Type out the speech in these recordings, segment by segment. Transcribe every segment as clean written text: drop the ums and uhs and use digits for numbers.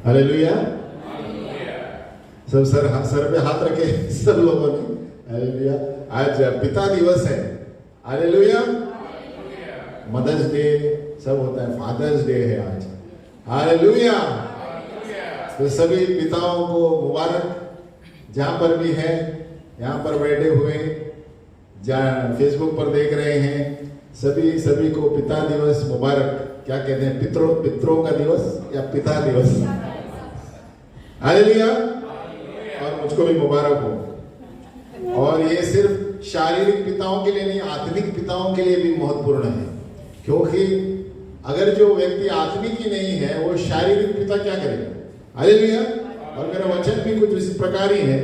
Hallelujah. सब sir पे हाथ रखे सब लोगों ने। हालेलुया। आज पिता दिवस है। हालेलुया। मदर्स डे सब होता है, फादर्स डे है आज। हालेलुया। तो सभी पिताओं को मुबारक, जहां पर भी है, यहाँ पर बैठे हुए, जहाँ फेसबुक पर देख रहे हैं, सभी को पिता दिवस मुबारक। क्या कहते हैं, पितरों का दिवस या पिता दिवस। हालेलुया। और मुझको भी मुबारक हो। और ये सिर्फ शारीरिक पिताओं के लिए नहीं, आत्मिक पिताओं के लिए भी महत्वपूर्ण है। क्योंकि अगर जो व्यक्ति आत्मिक ही नहीं है, वो शारीरिक पिता क्या करेगा। हालेलुया। और मेरा वचन भी कुछ इसी प्रकार ही है।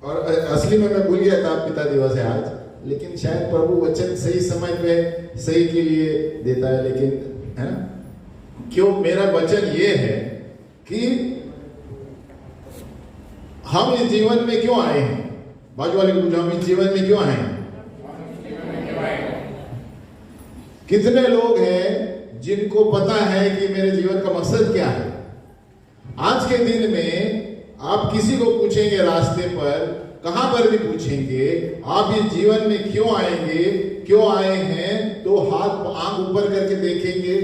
और असली में मैं भूल गया था पिता दिवस है आज, लेकिन शायद प्रभु वचन सही समय पे सही के लिए देता है। लेकिन है ना, क्यों मेरा वचन ये है कि हम इस जीवन में क्यों आए हैं। बाजू वाले को पूछो, हम इस जीवन में क्यों आए हैं। कितने लोग हैं जिनको पता है कि मेरे जीवन का मकसद क्या है। आज के दिन में आप किसी को पूछेंगे, रास्ते पर कहां पर भी पूछेंगे, आप इस जीवन में क्यों आएंगे, क्यों आए हैं, तो हाथ आंख ऊपर करके देखेंगे,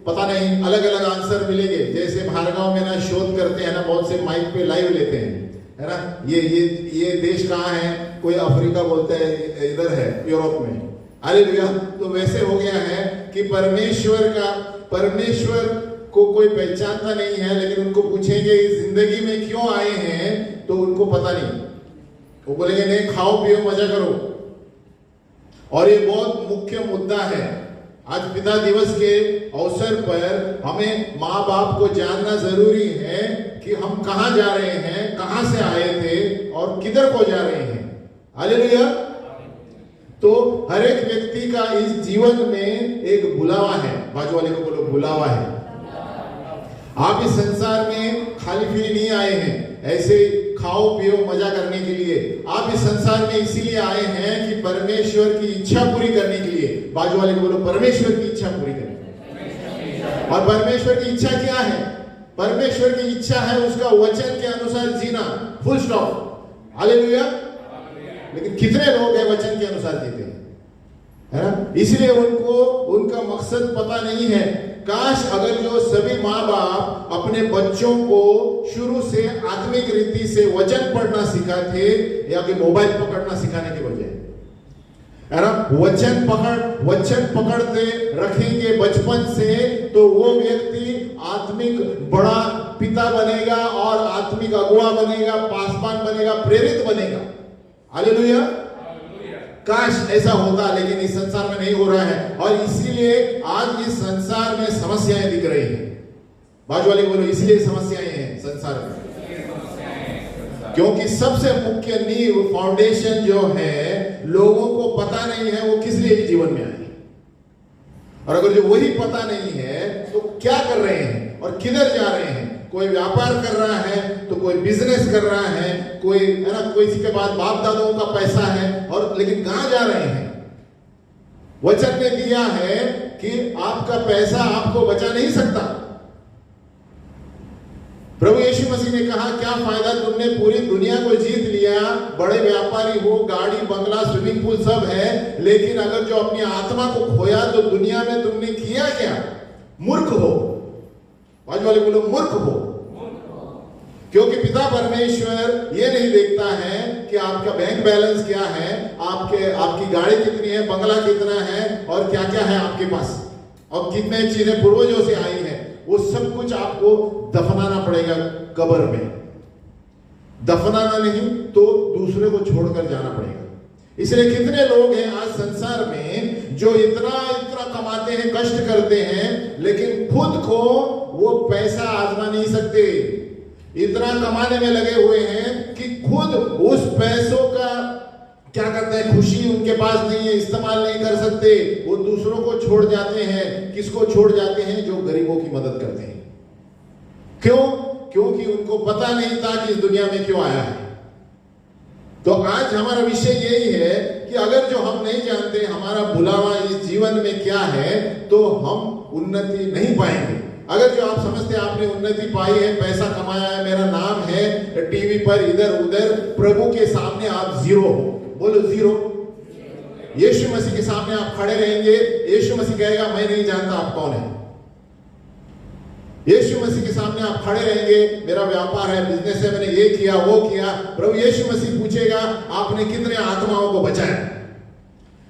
पता नहीं, अलग अलग आंसर मिलेंगे। जैसे भार्गव में ना शोध करते हैं ना, बहुत से माइक पे लाइव लेते हैं, है ना, ये देश कहाँ है, कोई अफ्रीका बोलता है, इधर है यूरोप में। हालेलुया। तो वैसे हो गया है कि परमेश्वर को कोई पहचानता नहीं है, लेकिन उनको पूछेंगे इस जिंदगी में क्यों आए हैं, तो उनको पता नहीं। वो बोलेंगे नहीं, खाओ पियो मजा करो। और ये बहुत मुख्य मुद्दा है। आज पिता दिवस के अवसर पर हमें माँ बाप को जानना जरूरी है कि हम कहाँ जा रहे हैं, कहाँ से आए थे और किधर को जा रहे हैं। हालेलुया। तो हर एक व्यक्ति का इस जीवन में एक बुलावा है। बाजू वाले को बोलो, बुलावा है। आप इस संसार में खाली फिरी नहीं आए हैं ऐसे खाओ पियो मजा करने के लिए। आप इस संसार में इसीलिए आए हैं कि परमेश्वर की इच्छा पूरी करने के लिए। बाजू वाले को बोलो, परमेश्वर की इच्छा पूरी करने के लिए। और परमेश्वर की इच्छा क्या है। परमेश्वर की इच्छा है उसका वचन के अनुसार जीना, फुल स्टॉप। हालेलुया। लेकिन कितने लोग हैं वचन के अनुसार जीते हैं, है ना, इसलिए उनको उनका मकसद पता नहीं है। काश अगर जो सभी माँ बाप अपने बच्चों को शुरू से आत्मिक रीति से वचन पढ़ना सिखाते, या कि मोबाइल पकड़ना सिखाने के बजाय, है ना, वचन पकड़ते रखेंगे बचपन से, तो वो व्यक्ति आत्मिक बड़ा पिता बनेगा और आत्मिक अगुआ बनेगा, पासवान बनेगा, प्रेरित बनेगा। हालेलुया। काश ऐसा होता, लेकिन इस संसार में नहीं हो रहा है। और इसीलिए आज इस संसार में समस्याएं दिख रही हैं। बाजू वाले बोलो, इसलिए समस्याएं हैं संसार में, क्योंकि सबसे मुख्य नींव फाउंडेशन जो है, लोगों को पता नहीं है वो किस लिए जीवन में आए। और अगर जो वही पता नहीं है तो क्या कर रहे हैं और किधर जा रहे हैं। कोई व्यापार कर रहा है तो कोई बिजनेस कर रहा है, कोई, है ना, कोई के बाद बाप दादाओं का पैसा है, और लेकिन कहां जा रहे हैं। वचन ने दिया है कि आपका पैसा आपको बचा नहीं सकता। प्रभु यीशु मसीह ने कहा, क्या फायदा तुमने पूरी दुनिया को जीत लिया, बड़े व्यापारी हो, गाड़ी बंगला स्विमिंग पूल सब है, लेकिन अगर जो अपनी आत्मा को खोया तो दुनिया में तुमने किया क्या। मूर्ख हो। बाजू वाले बोलो, मूर्ख हो। क्योंकि पिता परमेश्वर ये नहीं देखता है कि आपका बैंक बैलेंस क्या है, आपकी गाड़ी कितनी है, बंगला कितना है, और क्या क्या है आपके पास, और कितने चीजें पूर्वजों से आई है। वो सब कुछ आपको दफनाना पड़ेगा कब्र में। दफनाना नहीं तो दूसरे को छोड़कर जाना पड़ेगा। इसलिए कितने लोग हैं आज संसार में जो इतना कमाते हैं, कष्ट करते हैं, लेकिन खुद को वो पैसा आजमा नहीं सकते। इतना कमाने में लगे हुए हैं कि खुद उस पैसों का क्या करते हैं, खुशी उनके पास नहीं है, इस्तेमाल नहीं कर सकते। वो दूसरों को छोड़ जाते हैं। किसको छोड़ जाते हैं, जो गरीबों की मदद करते हैं। क्यों? क्योंकि उनको पता नहीं था कि इस दुनिया में क्यों आया है। तो आज हमारा विषय यही है कि अगर जो हम नहीं जानते हमारा बुलावा इस जीवन में क्या है, तो हम उन्नति नहीं पाएंगे। अगर जो आप समझते हैं आपने उन्नति पाई है, पैसा कमाया है, मेरा नाम है टीवी पर इधर उधर, प्रभु के सामने आप जीरो हो। बोलो जीरो। यीशु मसीह के सामने आप खड़े रहेंगे, यीशु मसीह कहेगा मैं नहीं जानता आप कौन है। यीशु मसीह के सामने आप खड़े रहेंगे, मेरा व्यापार है, बिजनेस है, मैंने ये किया वो किया। प्रभु यीशु मसीह पूछेगा आपने कितने आत्माओं को बचाया।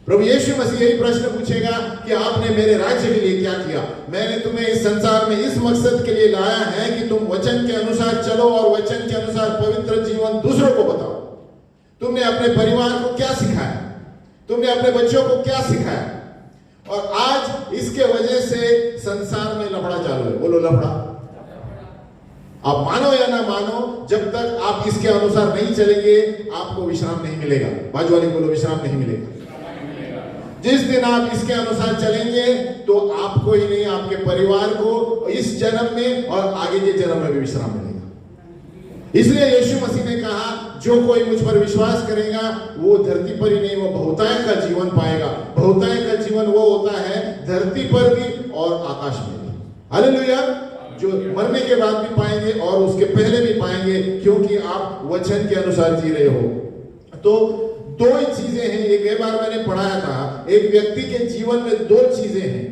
प्रभु यीशु मसीह यही प्रश्न पूछेगा कि आपने मेरे राज्य के लिए क्या किया। मैंने तुम्हें इस संसार में इस मकसद के लिए लाया है कि तुम वचन के अनुसार चलो और वचन के अनुसार पवित्र जीवन दूसरों को बताओ। तुमने अपने परिवार को क्या सिखाया, तुमने अपने बच्चों को क्या सिखाया। और आज इसके वजह से संसार में लफड़ा चालू है। बोलो लफड़ा। आप मानो या ना मानो, जब तक आप इसके अनुसार नहीं चलेंगे आपको विश्राम नहीं मिलेगा। बाजू वाले बोलो विश्राम नहीं मिलेगा। जिस दिन आप इसके अनुसार चलेंगे तो आपको ही नहीं, आपके परिवार को इस जन्म में और आगे के जन्म में भी विश्राम मिलेगा। इसलिए यीशु मसीह ने कहा जो कोई मुझ पर विश्वास करेगा वो धरती पर ही नहीं, वो बहुतायत का जीवन पाएगा। बहुतायत का जीवन वो होता है धरती पर भी और आकाश में भी। हालेलुया। जो मरने के बाद भी पाएंगे और उसके पहले भी पाएंगे, क्योंकि आप वचन के अनुसार जी रहे हो। तो दो ही चीजें हैं, एक बार मैंने पढ़ाया था, एक व्यक्ति के जीवन में दो चीजें हैं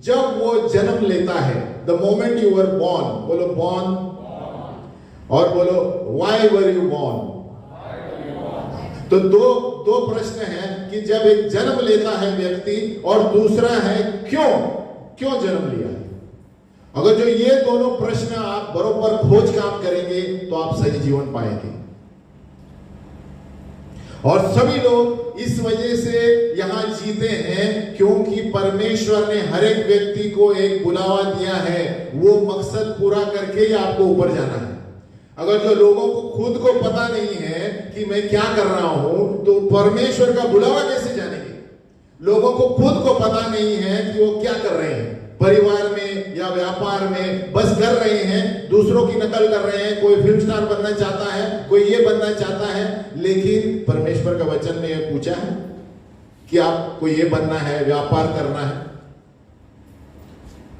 जब वो जन्म लेता है। The moment you were born, बोलो बॉर्न, और बोलो व्हाई वर यू बॉर्न। तो दो प्रश्न हैं कि जब एक जन्म लेता है व्यक्ति, और दूसरा है क्यों जन्म लिया है। अगर जो ये दोनों प्रश्न आप बरोबर खोज काम करेंगे तो आप सही जीवन पाएंगे। और सभी लोग इस वजह से यहां जीते हैं क्योंकि परमेश्वर ने हर एक व्यक्ति को एक बुलावा दिया है, वो मकसद पूरा करके ही आपको ऊपर जाना है। अगर जो लोगों को खुद को पता नहीं है कि मैं क्या कर रहा हूं, तो परमेश्वर का बुलावा कैसे जानेंगे। लोगों को खुद को पता नहीं है कि वो क्या कर रहे हैं, परिवार में या व्यापार में बस कर रहे हैं, दूसरों की नकल कर रहे हैं। कोई फिल्म स्टार बनना चाहता है, कोई ये बनना चाहता है, लेकिन परमेश्वर का वचन ने यह पूछा है कि आपको ये बनना है, व्यापार करना है।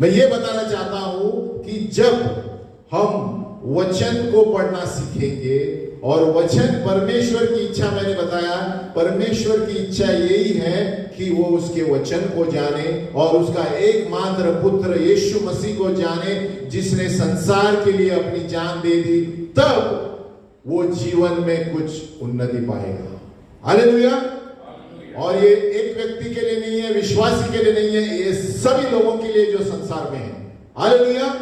मैं ये बताना चाहता हूं कि जब हम वचन को पढ़ना सीखेंगे, और वचन परमेश्वर की इच्छा, मैंने बताया परमेश्वर की इच्छा यही है कि वो उसके वचन को जाने और उसका एकमात्र पुत्र यीशु मसीह को जाने, जिसने संसार के लिए अपनी जान दे दी, तब वो जीवन में कुछ उन्नति पाएगा। हालेलुया। और ये एक व्यक्ति के लिए नहीं है, विश्वासी के लिए नहीं है, ये सभी लोगों के लिए जो संसार में है। हालेलुया।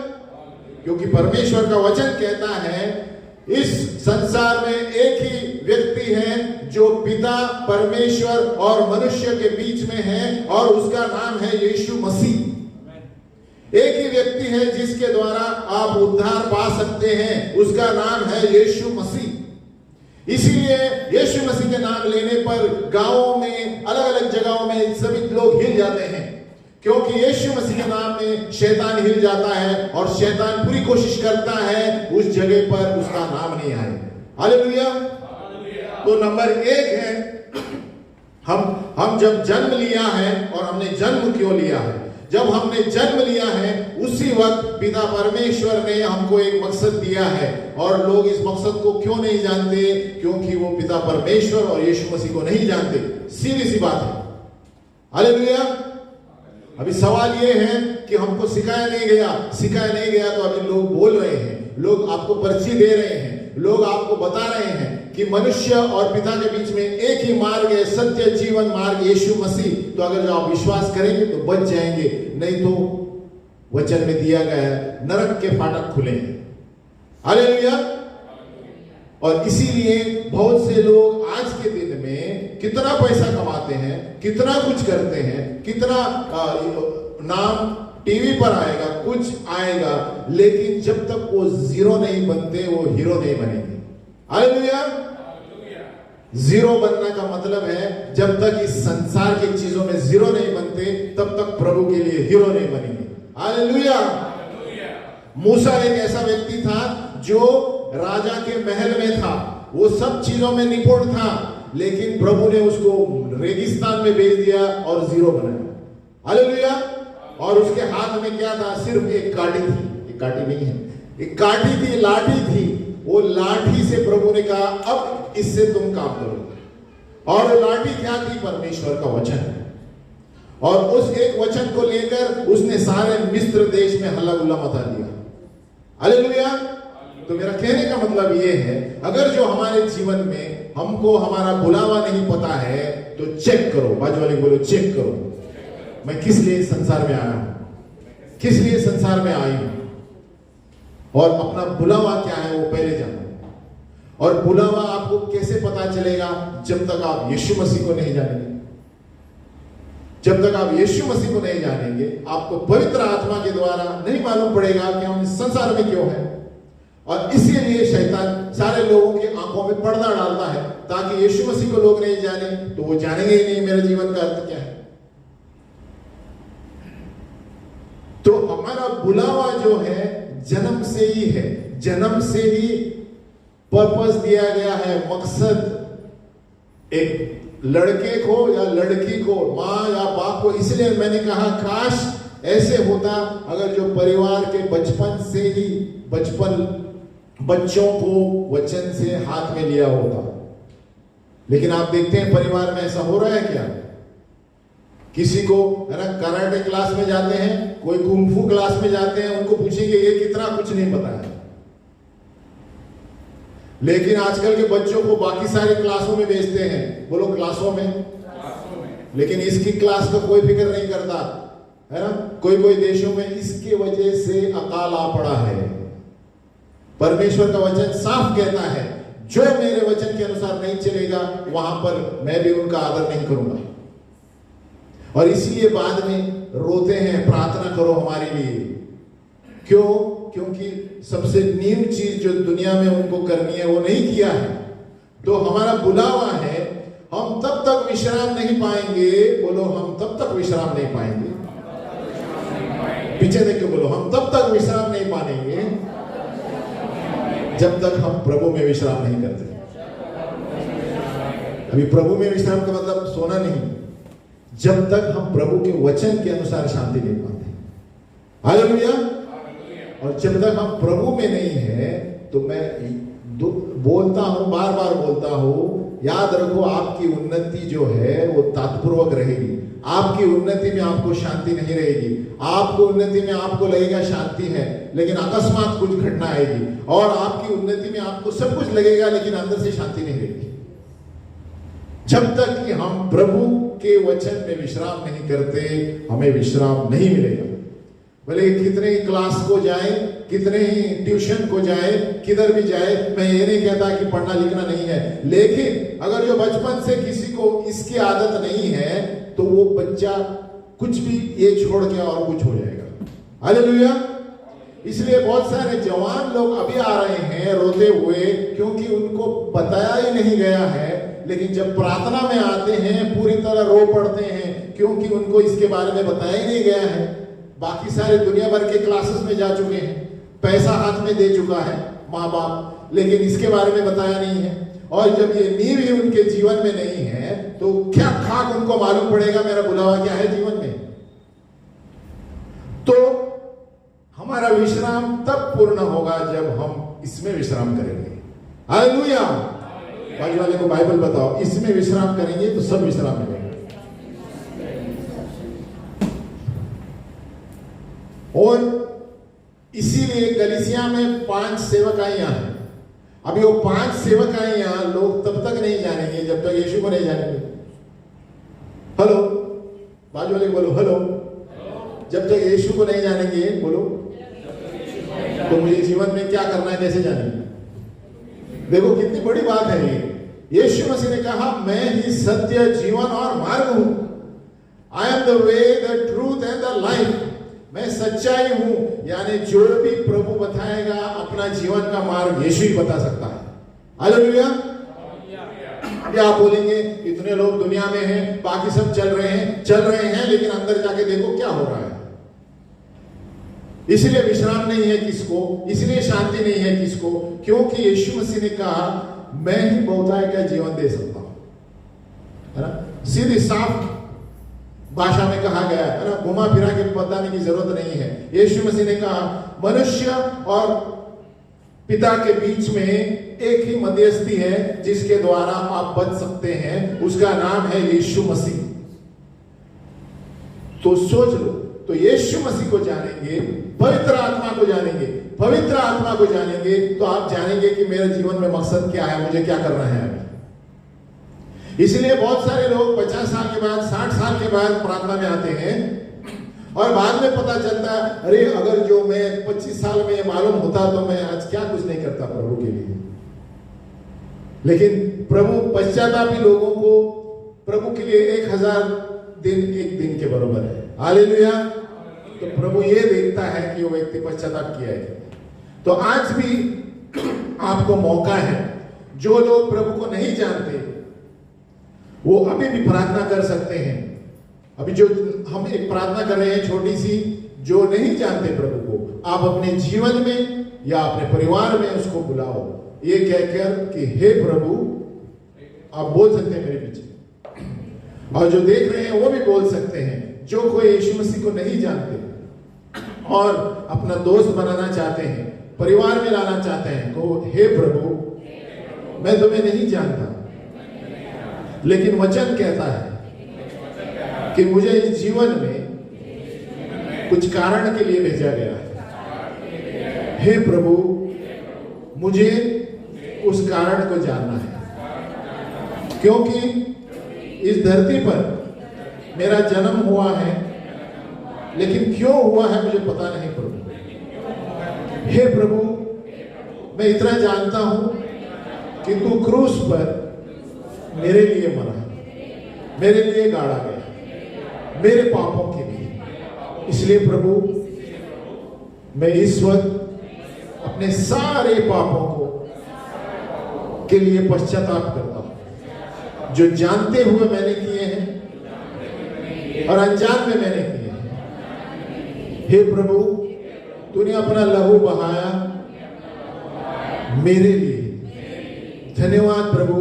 क्योंकि परमेश्वर का वचन कहता है इस संसार में एक ही व्यक्ति है जो पिता, परमेश्वर और मनुष्य के बीच में है, और उसका नाम है यीशु मसीह। एक ही व्यक्ति है जिसके द्वारा आप उद्धार पा सकते हैं, उसका नाम है यीशु मसीह। इसीलिए यीशु मसीह के नाम लेने पर गांवों में, अलग अलग जगहों में सभी लोग हिल जाते हैं, क्योंकि यीशु मसीह के नाम में शैतान हिल जाता है और शैतान पूरी कोशिश करता है उस जगह पर उसका नाम नहीं आए। हालेलुया। तो नंबर एक है, हम जब जन्म लिया है, और हमने जन्म क्यों लिया है, जब हमने जन्म लिया है उसी वक्त पिता परमेश्वर ने हमको एक मकसद दिया है। और लोग इस मकसद को क्यों नहीं जानते, क्योंकि वो पिता परमेश्वर और यीशु मसीह को नहीं जानते। सीधी सी बात है। हालेलुया। अभी सवाल ये है कि हमको सिखाया नहीं गया तो अभी लोग बोल रहे हैं, लोग आपको पर्ची दे रहे हैं, लोग आपको बता रहे हैं कि मनुष्य और पिता के बीच में एक ही मार्ग है, सत्य जीवन मार्ग यीशु मसीह। तो अगर जो आप विश्वास करेंगे तो बच जाएंगे, नहीं तो वचन में दिया गया है नरक के फाटक खुले हैं। हालेलुया। और इसीलिए बहुत से लोग आज के दिन में कितना पैसा कमाते हैं, कितना कुछ करते हैं, कितना नाम टीवी पर आएगा, कुछ आएगा, लेकिन जब तक वो जीरो नहीं बनते वो हीरो नहीं बनेंगे। हालेलुया। जीरो बनने का मतलब है जब तक इस संसार की चीजों में जीरो नहीं बनते तब तक प्रभु के लिए हीरो नहीं बनेंगे। हालेलुया। मूसा एक ऐसा व्यक्ति था जो राजा के महल में था, वो सब चीजों में निपुण था, लेकिन प्रभु ने उसको रेगिस्तान में भेज दिया और जीरो बनाया। हालेलुया। और उसके हाथ में क्या था, सिर्फ एक काठी थी। काठी नहीं है, एक काठी थी, लाठी थी। वो लाठी से प्रभु ने कहा अब इससे तुम काम करो। और वो लाठी क्या थी? परमेश्वर का वचन। और उस एक वचन को लेकर उसने सारे मिस्र देश में हल्ला गुल्ला मचा दिया। हालेलुया। तो मेरा कहने का मतलब ये है, अगर जो हमारे जीवन में हमको हमारा बुलावा नहीं पता है तो चेक करो। बाजू वाले बोलो चेक करो, मैं किस लिए संसार में आया हूं, किस लिए संसार में आई हूं, और अपना बुलावा क्या है वो पहले जानो। और बुलावा आपको कैसे पता चलेगा? जब तक आप यीशु मसीह को नहीं जानेंगे। जब तक आप यीशु मसीह को नहीं जानेंगे, आपको पवित्र आत्मा के द्वारा नहीं मालूम पड़ेगा कि हम इस संसार में क्यों हैं। और इसीलिए शैतान सारे लोगों की आंखों में पर्दा डालता है, ताकि यीशु मसीह को लोग नहीं जाने तो वो जानेंगे ही नहीं मेरे जीवन का अर्थ क्या है। तो हमारा बुलावा जो है जन्म से ही है, जन्म से ही पर्पस दिया गया है, मकसद एक लड़के को या लड़की को, माँ या बाप को। इसलिए मैंने कहा काश ऐसे होता अगर जो परिवार के बचपन से ही बच्चों को वचन से हाथ में लिया होता। लेकिन आप देखते हैं परिवार में ऐसा हो रहा है क्या? किसी को है ना कराटे क्लास में जाते हैं, कोई कुंफू क्लास में जाते हैं, उनको पूछेंगे ये कितना कुछ नहीं पता है। लेकिन आजकल के बच्चों को बाकी सारी क्लासों में भेजते हैं। बोलो क्लासों में। लेकिन इसकी क्लास का कोई फिक्र नहीं करता है ना। कोई देशों में इसके वजह से अकाल आ पड़ा है। परमेश्वर का वचन साफ कहता है, जो मेरे वचन के अनुसार नहीं चलेगा वहां पर मैं भी उनका आदर नहीं करूंगा। और इसीलिए बाद में रोते हैं, प्रार्थना करो हमारे लिए। क्यों? क्योंकि सबसे नीम चीज जो दुनिया में उनको करनी है वो नहीं किया है। तो हमारा बुलावा है, हम तब तक विश्राम नहीं पाएंगे। बोलो हम तब तक विश्राम नहीं पाएंगे। पीछे देख के बोलो हम तब तक विश्राम नहीं पाएंगे जब तक हम प्रभु में विश्राम नहीं करते। अभी प्रभु में विश्राम का मतलब सोना नहीं, जब तक हम प्रभु के वचन के अनुसार शांति नहीं पाते। हालेलुया। और जब तक हम प्रभु में नहीं है तो मैं बोलता हूं, बार बार बोलता हूं, याद रखो आपकी उन्नति जो है वो तात्पूर्वक रहेगी। आपकी उन्नति में आपको शांति नहीं रहेगी। आपको उन्नति में आपको लगेगा शांति है, लेकिन अकस्मात कुछ घटना आएगी। और आपकी उन्नति में आपको सब कुछ लगेगा, लेकिन अंदर से शांति नहीं रहेगी। जब तक कि हम प्रभु के वचन में विश्राम नहीं करते, हमें विश्राम नहीं मिलेगा। भले कितने ही क्लास को जाए, कितने ही ट्यूशन को जाए, किधर भी जाए, मैं ये नहीं कहता कि पढ़ना लिखना नहीं है। लेकिन अगर जो बचपन से किसी को इसकी आदत नहीं है तो वो बच्चा कुछ भी ये छोड़ के और कुछ हो जाएगा। हालेलुया। इसलिए बहुत सारे जवान लोग अभी आ रहे हैं रोते हुए, क्योंकि उनको बताया ही नहीं गया है। लेकिन जब प्रार्थना में आते हैं पूरी तरह रो पड़ते हैं, क्योंकि उनको इसके बारे में बताया ही नहीं गया है। बाकी सारे दुनिया भर के क्लासेस में जा चुके हैं, पैसा हाथ में दे चुका है माँ बाप, लेकिन इसके बारे में बताया नहीं है। और जब ये नींव ही उनके जीवन में नहीं है तो क्या खाक उनको मालूम पड़ेगा मेरा बुलावा क्या है जीवन में। तो हमारा विश्राम तब पूर्ण होगा जब हम इसमें विश्राम करेंगे। हालेलुया। बाजू वाले को बाइबल बताओ, इसमें विश्राम करेंगे तो सब विश्राम मिलेगा। और इसीलिए कलीसिया में 5 सेवकाइयां हैं। अभी वो 5 सेवकाइयां लोग तब तक नहीं जानेंगे जब तक यीशु को नहीं जानेंगे। हेलो, बाजू वाले बोलो हेलो। जब तक यीशु को नहीं जानेंगे, बोलो तो मुझे जीवन में क्या करना है कैसे जानेंगे। देखो कितनी बड़ी बात है ये। यीशु मसीह ने कहा मैं ही सत्य, जीवन और मार्ग हूं। I am the way, the truth and the life. मैं सच्चाई हूं, यानी जो भी प्रभु बताएगा अपना जीवन का मार्ग यीशु ही बता सकता है। हालेलुया। क्या आप बोलेंगे इतने लोग दुनिया में हैं, बाकी सब चल रहे हैं, लेकिन अंदर जाके देखो क्या हो रहा है। इसलिए विश्राम नहीं है किसको, इसलिए शांति नहीं है किसको, क्योंकि यीशु मसीह ने कहा मैं ही बहुताय का जीवन दे सकता हूं, है ना। सीधी साफ भाषा में कहा गया है ना, घुमा फिरा के बताने की जरूरत नहीं है। यीशु मसीह ने कहा मनुष्य और पिता के बीच में एक ही मध्यस्थी है जिसके द्वारा आप बच सकते हैं, उसका नाम है यीशु मसीह। तो सोच लो, तो यीशु मसीह को जानेंगे, पवित्र आत्मा को जानेंगे, पवित्र आत्मा को जानेंगे तो आप जानेंगे कि मेरे जीवन में मकसद क्या है, मुझे क्या करना है अभी। इसलिए बहुत सारे लोग 50 साल के बाद, 60 साल के बाद प्रार्थना में आते हैं और बाद में पता चलता है, अरे अगर जो मैं 25 साल में मालूम होता तो मैं आज क्या कुछ नहीं करता प्रभु के लिए। लेकिन प्रभु पश्चातापी लोगों को प्रभु के लिए 1000 दिन एक दिन के बराबर है। हालेलुया। तो प्रभु ये देखता है कि वो व्यक्ति पश्चाताप किया है। तो आज भी आपको मौका है, जो लोग प्रभु को नहीं जानते वो अभी भी प्रार्थना कर सकते हैं। अभी जो हम एक प्रार्थना कर रहे हैं छोटी सी, जो नहीं जानते प्रभु को, आप अपने जीवन में या अपने परिवार में उसको बुलाओ, ये कहकर कि हे प्रभु, आप बोल सकते हैं मेरे पीछे, और जो देख रहे हैं वो भी बोल सकते हैं। जो कोई यीशु मसीह को नहीं जानते और अपना दोस्त बनाना चाहते हैं, परिवार में लाना चाहते हैं, को हे प्रभु, मैं तुम्हें नहीं जानता, लेकिन वचन कहता है कि मुझे इस जीवन में कुछ कारण के लिए भेजा गया है। हे प्रभु, मुझे उस कारण को जानना है, क्योंकि इस धरती पर मेरा जन्म हुआ है, लेकिन क्यों हुआ है मुझे पता नहीं प्रभु। हे प्रभु, मैं इतना जानता हूं कि तू क्रूस पर मेरे लिए मरा, मेरे लिए गाड़ा गया, मेरे पापों के लिए। इसलिए प्रभु, मैं इस वक्त अपने सारे पापों को के लिए पश्चाताप करता हूं, जो जानते हुए मैंने किए हैं और अनजान में मैंने किए हैं। हे प्रभु, तूने अपना लहू बहाया मेरे लिए। धन्यवाद प्रभु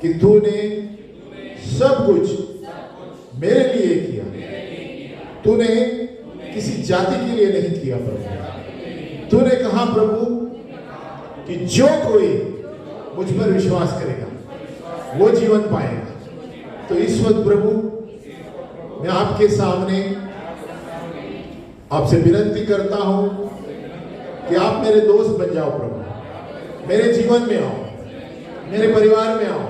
कि तूने सब कुछ मेरे लिए किया। तूने किसी जाति के लिए नहीं किया प्रभु। तूने कहा प्रभु कि जो कोई मुझ पर विश्वास करेगा वो जीवन पाएगा। तो इस वक्त प्रभु, मैं आपके सामने आपसे विनती करता हूं कि आप मेरे दोस्त बन जाओ प्रभु। मेरे जीवन में आओ, मेरे परिवार में आओ,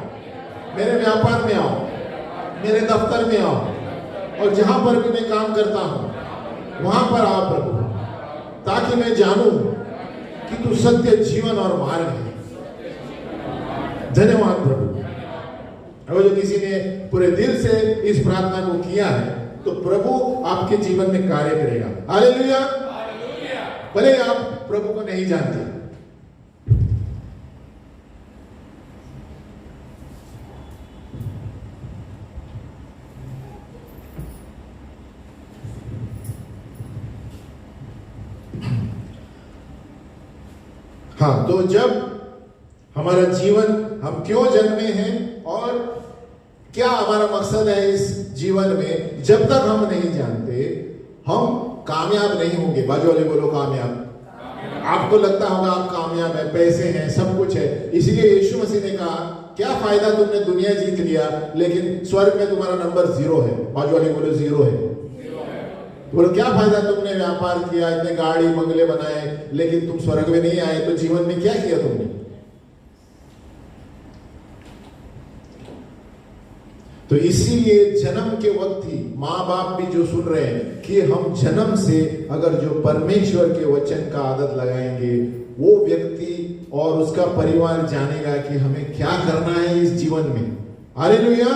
मेरे व्यापार में आओ, मेरे दफ्तर में आओ, और जहां पर भी मैं काम करता हूं वहां पर आओ प्रभु, ताकि मैं जानूं कि तू सत्य, जीवन और मार्ग है। धन्यवाद प्रभु। अगर जो किसी ने पूरे दिल से इस प्रार्थना को किया है तो प्रभु आपके जीवन में कार्य करेगा। हालेलुया। भले आप प्रभु को नहीं जानते, हाँ, तो जब हमारा जीवन, हम क्यों जन्मे हैं और क्या हमारा मकसद है इस जीवन में, जब तक हम नहीं जानते हम कामयाब नहीं होंगे। बाजू वाले बोलो कामयाब। आपको लगता होगा आप कामयाब है, पैसे हैं, सब कुछ है, इसीलिए यीशु मसीह ने कहा क्या फायदा तुमने दुनिया जीत लिया लेकिन स्वर्ग में तुम्हारा नंबर 0 है। बाजू वाले बोलो 0 है। बोलो क्या फायदा तुमने व्यापार किया, इतने गाड़ी बंगले बनाए, लेकिन तुम स्वर्ग में नहीं आए, तो जीवन में क्या किया तुमने। तो इसीलिए जन्म के वक्त ही माँ बाप भी जो सुन रहे हैं कि हम जन्म से अगर जो परमेश्वर के वचन का आदत लगाएंगे, वो व्यक्ति और उसका परिवार जानेगा कि हमें क्या करना है इस जीवन में। हालेलुया।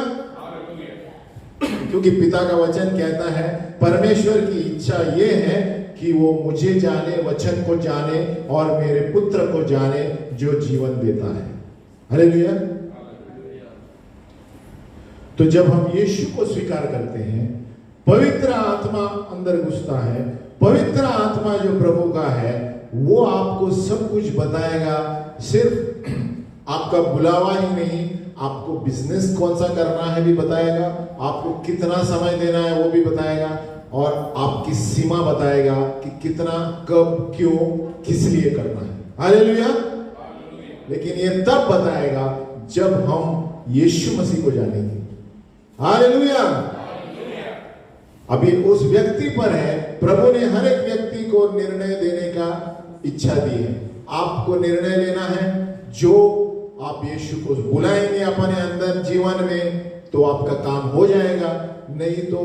क्योंकि पिता का वचन कहता है, परमेश्वर की इच्छा ये है कि वो मुझे जाने, वचन को जाने और मेरे पुत्र को जाने जो जीवन देता है। हालेलुया। तो जब हम यीशु को स्वीकार करते हैं, पवित्र आत्मा अंदर घुसता है। पवित्र आत्मा जो प्रभु का है वो आपको सब कुछ बताएगा। सिर्फ आपका बुलावा ही नहीं, आपको बिजनेस कौन सा करना है भी बताएगा, आपको कितना समय देना है वो भी बताएगा, और आपकी सीमा बताएगा कि कितना, कब, क्यों, किस लिए करना है। हालेलुया। लेकिन ये तब बताएगा जब हम यीशु मसीह को जानेंगे। हालेलुया। अभी उस व्यक्ति पर है, प्रभु ने हर एक व्यक्ति को निर्णय देने का इच्छा दी है। आपको निर्णय लेना है, जो आप यीशु को बुलाएंगे अपने अंदर जीवन में तो आपका काम हो जाएगा, नहीं तो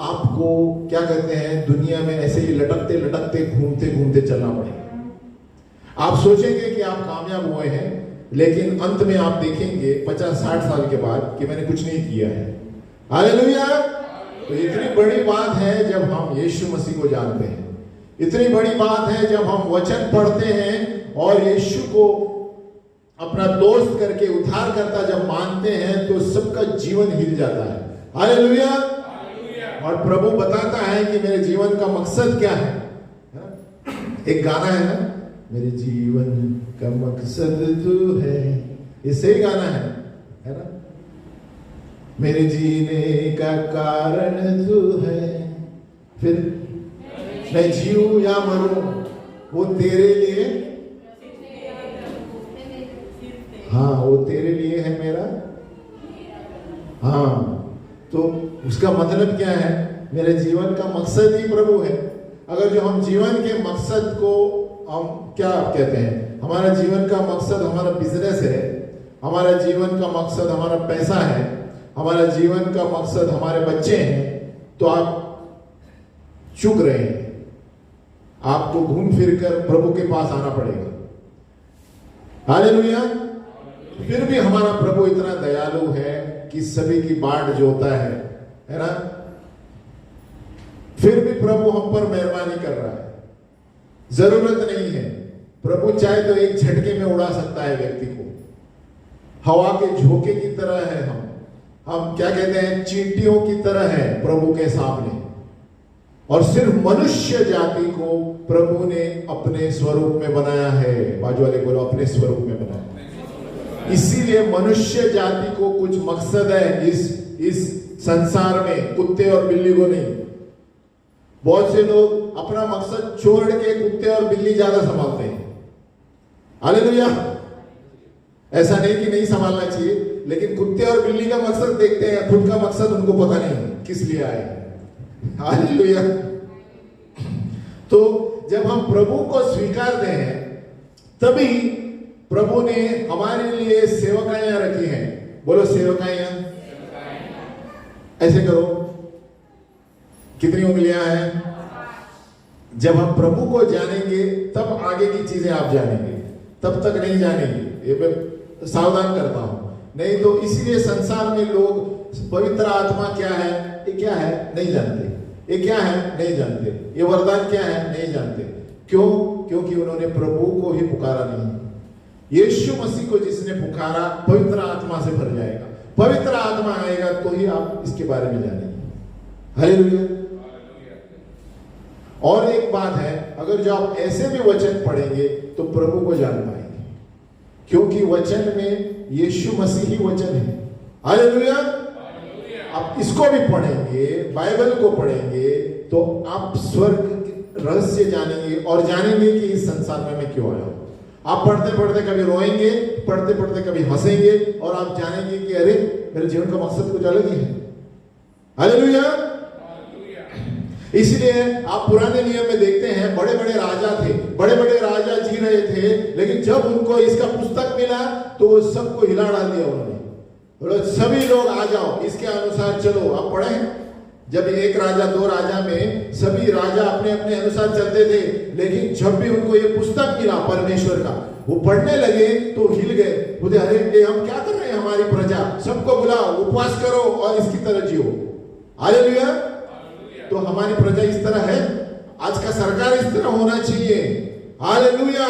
आपको क्या कहते हैं, दुनिया में ऐसे ही लटकते लटकते घूमते घूमते चलना पड़ेगा। आप सोचेंगे कि आप कामयाब हुए हैं, लेकिन अंत में आप देखेंगे 50-60 साल के बाद कि मैंने कुछ नहीं किया है। हालेलुया। तो इतनी बड़ी बात है जब हम यीशु मसीह को जानते हैं, इतनी बड़ी बात है जब हम वचन पढ़ते हैं और यीशु को अपना दोस्त करके उद्धार करता जब मानते हैं तो सबका जीवन हिल जाता है। हालेलुया। और प्रभु बताता है कि मेरे जीवन का मकसद क्या है। एक गाना है ना, मेरे जीवन का मकसद तू है, ये सही गाना है ना। मेरे जीने का कारण तू है, फिर मैं जीऊं या मरूं वो तेरे लिए, हाँ वो तेरे लिए है मेरा। हाँ, तो उसका मतलब क्या है, मेरे जीवन का मकसद ही प्रभु है। अगर जो हम जीवन के मकसद को हम क्या कहते हैं, हमारा जीवन का मकसद हमारा बिजनेस है, हमारा जीवन का मकसद हमारा पैसा है, हमारा जीवन का मकसद हमारे बच्चे हैं, तो आप चूक रहे हैं। आपको घूम फिर कर प्रभु के पास आना पड़ेगा। हालेलुया। फिर भी हमारा प्रभु इतना दयालु है कि सभी की बाट जोता है ना। फिर भी प्रभु हम पर मेहरबानी कर रहा है। जरूरत नहीं है, प्रभु चाहे तो एक झटके में उड़ा सकता है व्यक्ति को। हवा के झोंके की तरह है हम क्या कहते हैं, चींटियों की तरह है प्रभु के सामने। और सिर्फ मनुष्य जाति को प्रभु ने अपने स्वरूप में बनाया है। बाजू वाले बोलो, अपने स्वरूप में बनाया। इसीलिए मनुष्य जाति को कुछ मकसद है इस संसार में, कुत्ते और बिल्ली को नहीं। बहुत से लोग अपना मकसद छोड़ के कुत्ते और बिल्ली ज्यादा संभालते हैं। हालेलुया। ऐसा नहीं कि नहीं संभालना चाहिए, लेकिन कुत्ते और बिल्ली का मकसद देखते हैं, खुद का मकसद उनको पता नहीं किस लिए आए। हालेलुया। तो जब हम प्रभु को स्वीकारते हैं तभी प्रभु ने हमारे लिए सेवकाइयां रखी हैं। बोलो सेवकाइयां। ऐसे करो, कितनी उंगलियां हैं? जब हम प्रभु को जानेंगे तब आगे की चीजें आप जानेंगे, तब तक नहीं जानेंगे। ये मैं सावधान करता हूं, नहीं तो इसीलिए संसार में लोग पवित्र आत्मा क्या है, ये क्या है नहीं जानते, ये क्या है नहीं जानते, ये वरदान क्या है नहीं जानते। क्यों? क्योंकि उन्होंने प्रभु को ही पुकारा नहीं। यीशु मसीह को जिसने पुकारा पवित्र आत्मा से भर जाएगा। पवित्र आत्मा आएगा तो ही आप इसके बारे में जानेंगे। हालेलुया। और एक बात है, अगर जो आप ऐसे भी वचन पढ़ेंगे तो प्रभु को जान पाएंगे, क्योंकि वचन में यीशु मसीह ही वचन है। हालेलुया। आप इसको भी पढ़ेंगे, बाइबल को पढ़ेंगे तो आप स्वर्ग रहस्य जानेंगे और जानेंगे कि इस संसार में मैं क्यों आया हूं। आप पढ़ते पढ़ते कभी रोएंगे, पढ़ते पढ़ते कभी हंसेंगे और आप जानेंगे कि अरे मेरे जीवन का मकसद कुछ अलग ही है। हालेलुया। इसलिए आप पुराने नियम में देखते हैं, बड़े बड़े राजा थे, बड़े बड़े राजा जी रहे थे, लेकिन जब उनको इसका पुस्तक मिला तो वो सबको हिला डाल दिया उन्होंने। सभी लोग आ जाओ, इसके अनुसार चलो। आप पढ़े, जब एक राजा दो राजा में सभी राजा अपने अपने अनुसार चलते थे, लेकिन जब भी उनको ये पुस्तक मिला परमेश्वर का, वो पढ़ने लगे तो हिल गए। बोले अरे ये हम क्या कर रहे हैं, हमारी प्रजा, सबको बुलाओ, उपवास करो और इसकी तरह जियो। हालेलुया। तो हमारी प्रजा इस तरह है, आज का सरकार इस तरह होना चाहिए। हालेलुया।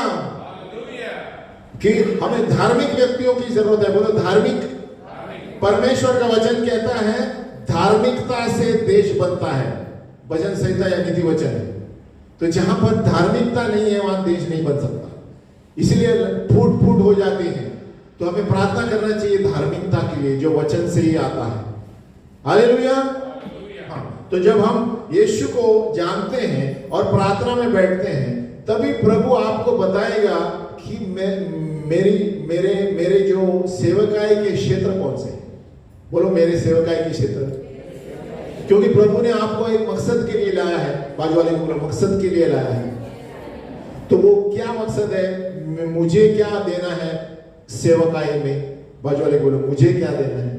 कि हमें धार्मिक व्यक्तियों की जरूरत है। बोलो धार्मिक। परमेश्वर का वचन कहता है धार्मिकता से देश बनता है। भजन संहिता या नीति वचन है। तो जहां पर धार्मिकता नहीं है वहां देश नहीं बन सकता, इसलिए फूट फूट हो जाती है। तो हमें प्रार्थना करना चाहिए धार्मिकता के लिए जो वचन से ही आता है। हालेलुया। हाँ, तो जब हम यीशु को जानते हैं और प्रार्थना में बैठते हैं, तभी प्रभु आपको बताएगा कि मेरे जो सेवकाई के क्षेत्र कौन से हैं। बोलो मेरे सेवकाई के क्षेत्र, क्योंकि प्रभु ने आपको एक मकसद के लिए लाया है। बाजू वाले को बोलो मकसद के लिए लाया है। तो वो क्या मकसद है? मुझे क्या देना है सेवकाई में? बाजू वाले बोलो मुझे क्या देना है।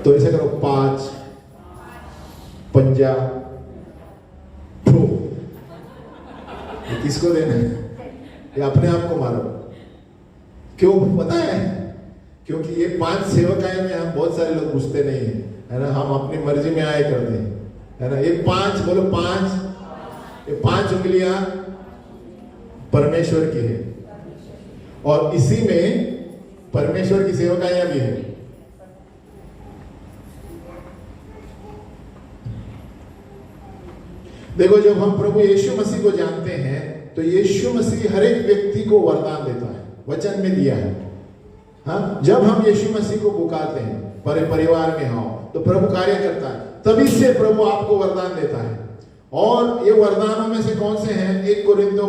तो ऐसे करो 5 पंजा ठो, किसको देना है? ये अपने आप को मारो। क्यों पता है? क्योंकि ये 5 सेवकाई में हम बहुत सारे लोग घुसते नहीं है, है ना। हम अपनी मर्जी में आए करते हैं, है ना। ये 5 बोलो 5, ये 5 उंगलियां परमेश्वर की है और इसी में परमेश्वर की सेवकाइयां भी है। देखो जब हम प्रभु यीशु मसीह को जानते हैं तो यीशु मसीह हर एक व्यक्ति को वरदान देता है, वचन में दिया है। हाँ, जब हम यीशु मसीह को पुकारते हैं परिवार में आओ तो प्रभु कार्य करता है, तभी से प्रभु आपको वरदान देता है। और ये वरदानों में से कौन से हैं? 1 कोरिन्थियों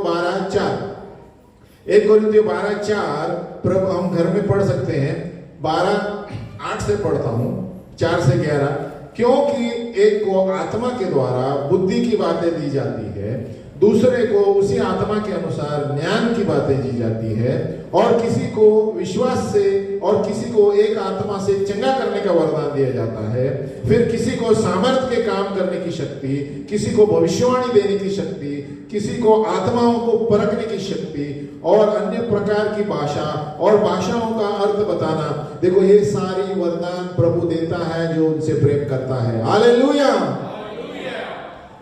12:4 प्रभु हम घर में पढ़ सकते हैं। 12:8 से पढ़ता हूं, 4 से 11। क्योंकि एक को आत्मा के द्वारा बुद्धि की बातें दी जाती है, दूसरे को उसी आत्मा के अनुसार ज्ञान की बातें दी जाती है, और किसी को विश्वास से और किसी को एक आत्मा से चंगा करने का वरदान दिया जाता है। फिर किसी को सामर्थ्य के काम करने की शक्ति, किसी को भविष्यवाणी देने की शक्ति, किसी को आत्माओं को परखने की शक्ति, और अन्य प्रकार की भाषा और भाषाओं का अर्थ बताना। देखो ये सारी वरदान प्रभु देता है जो उनसे प्रेम करता है। हालेलुया।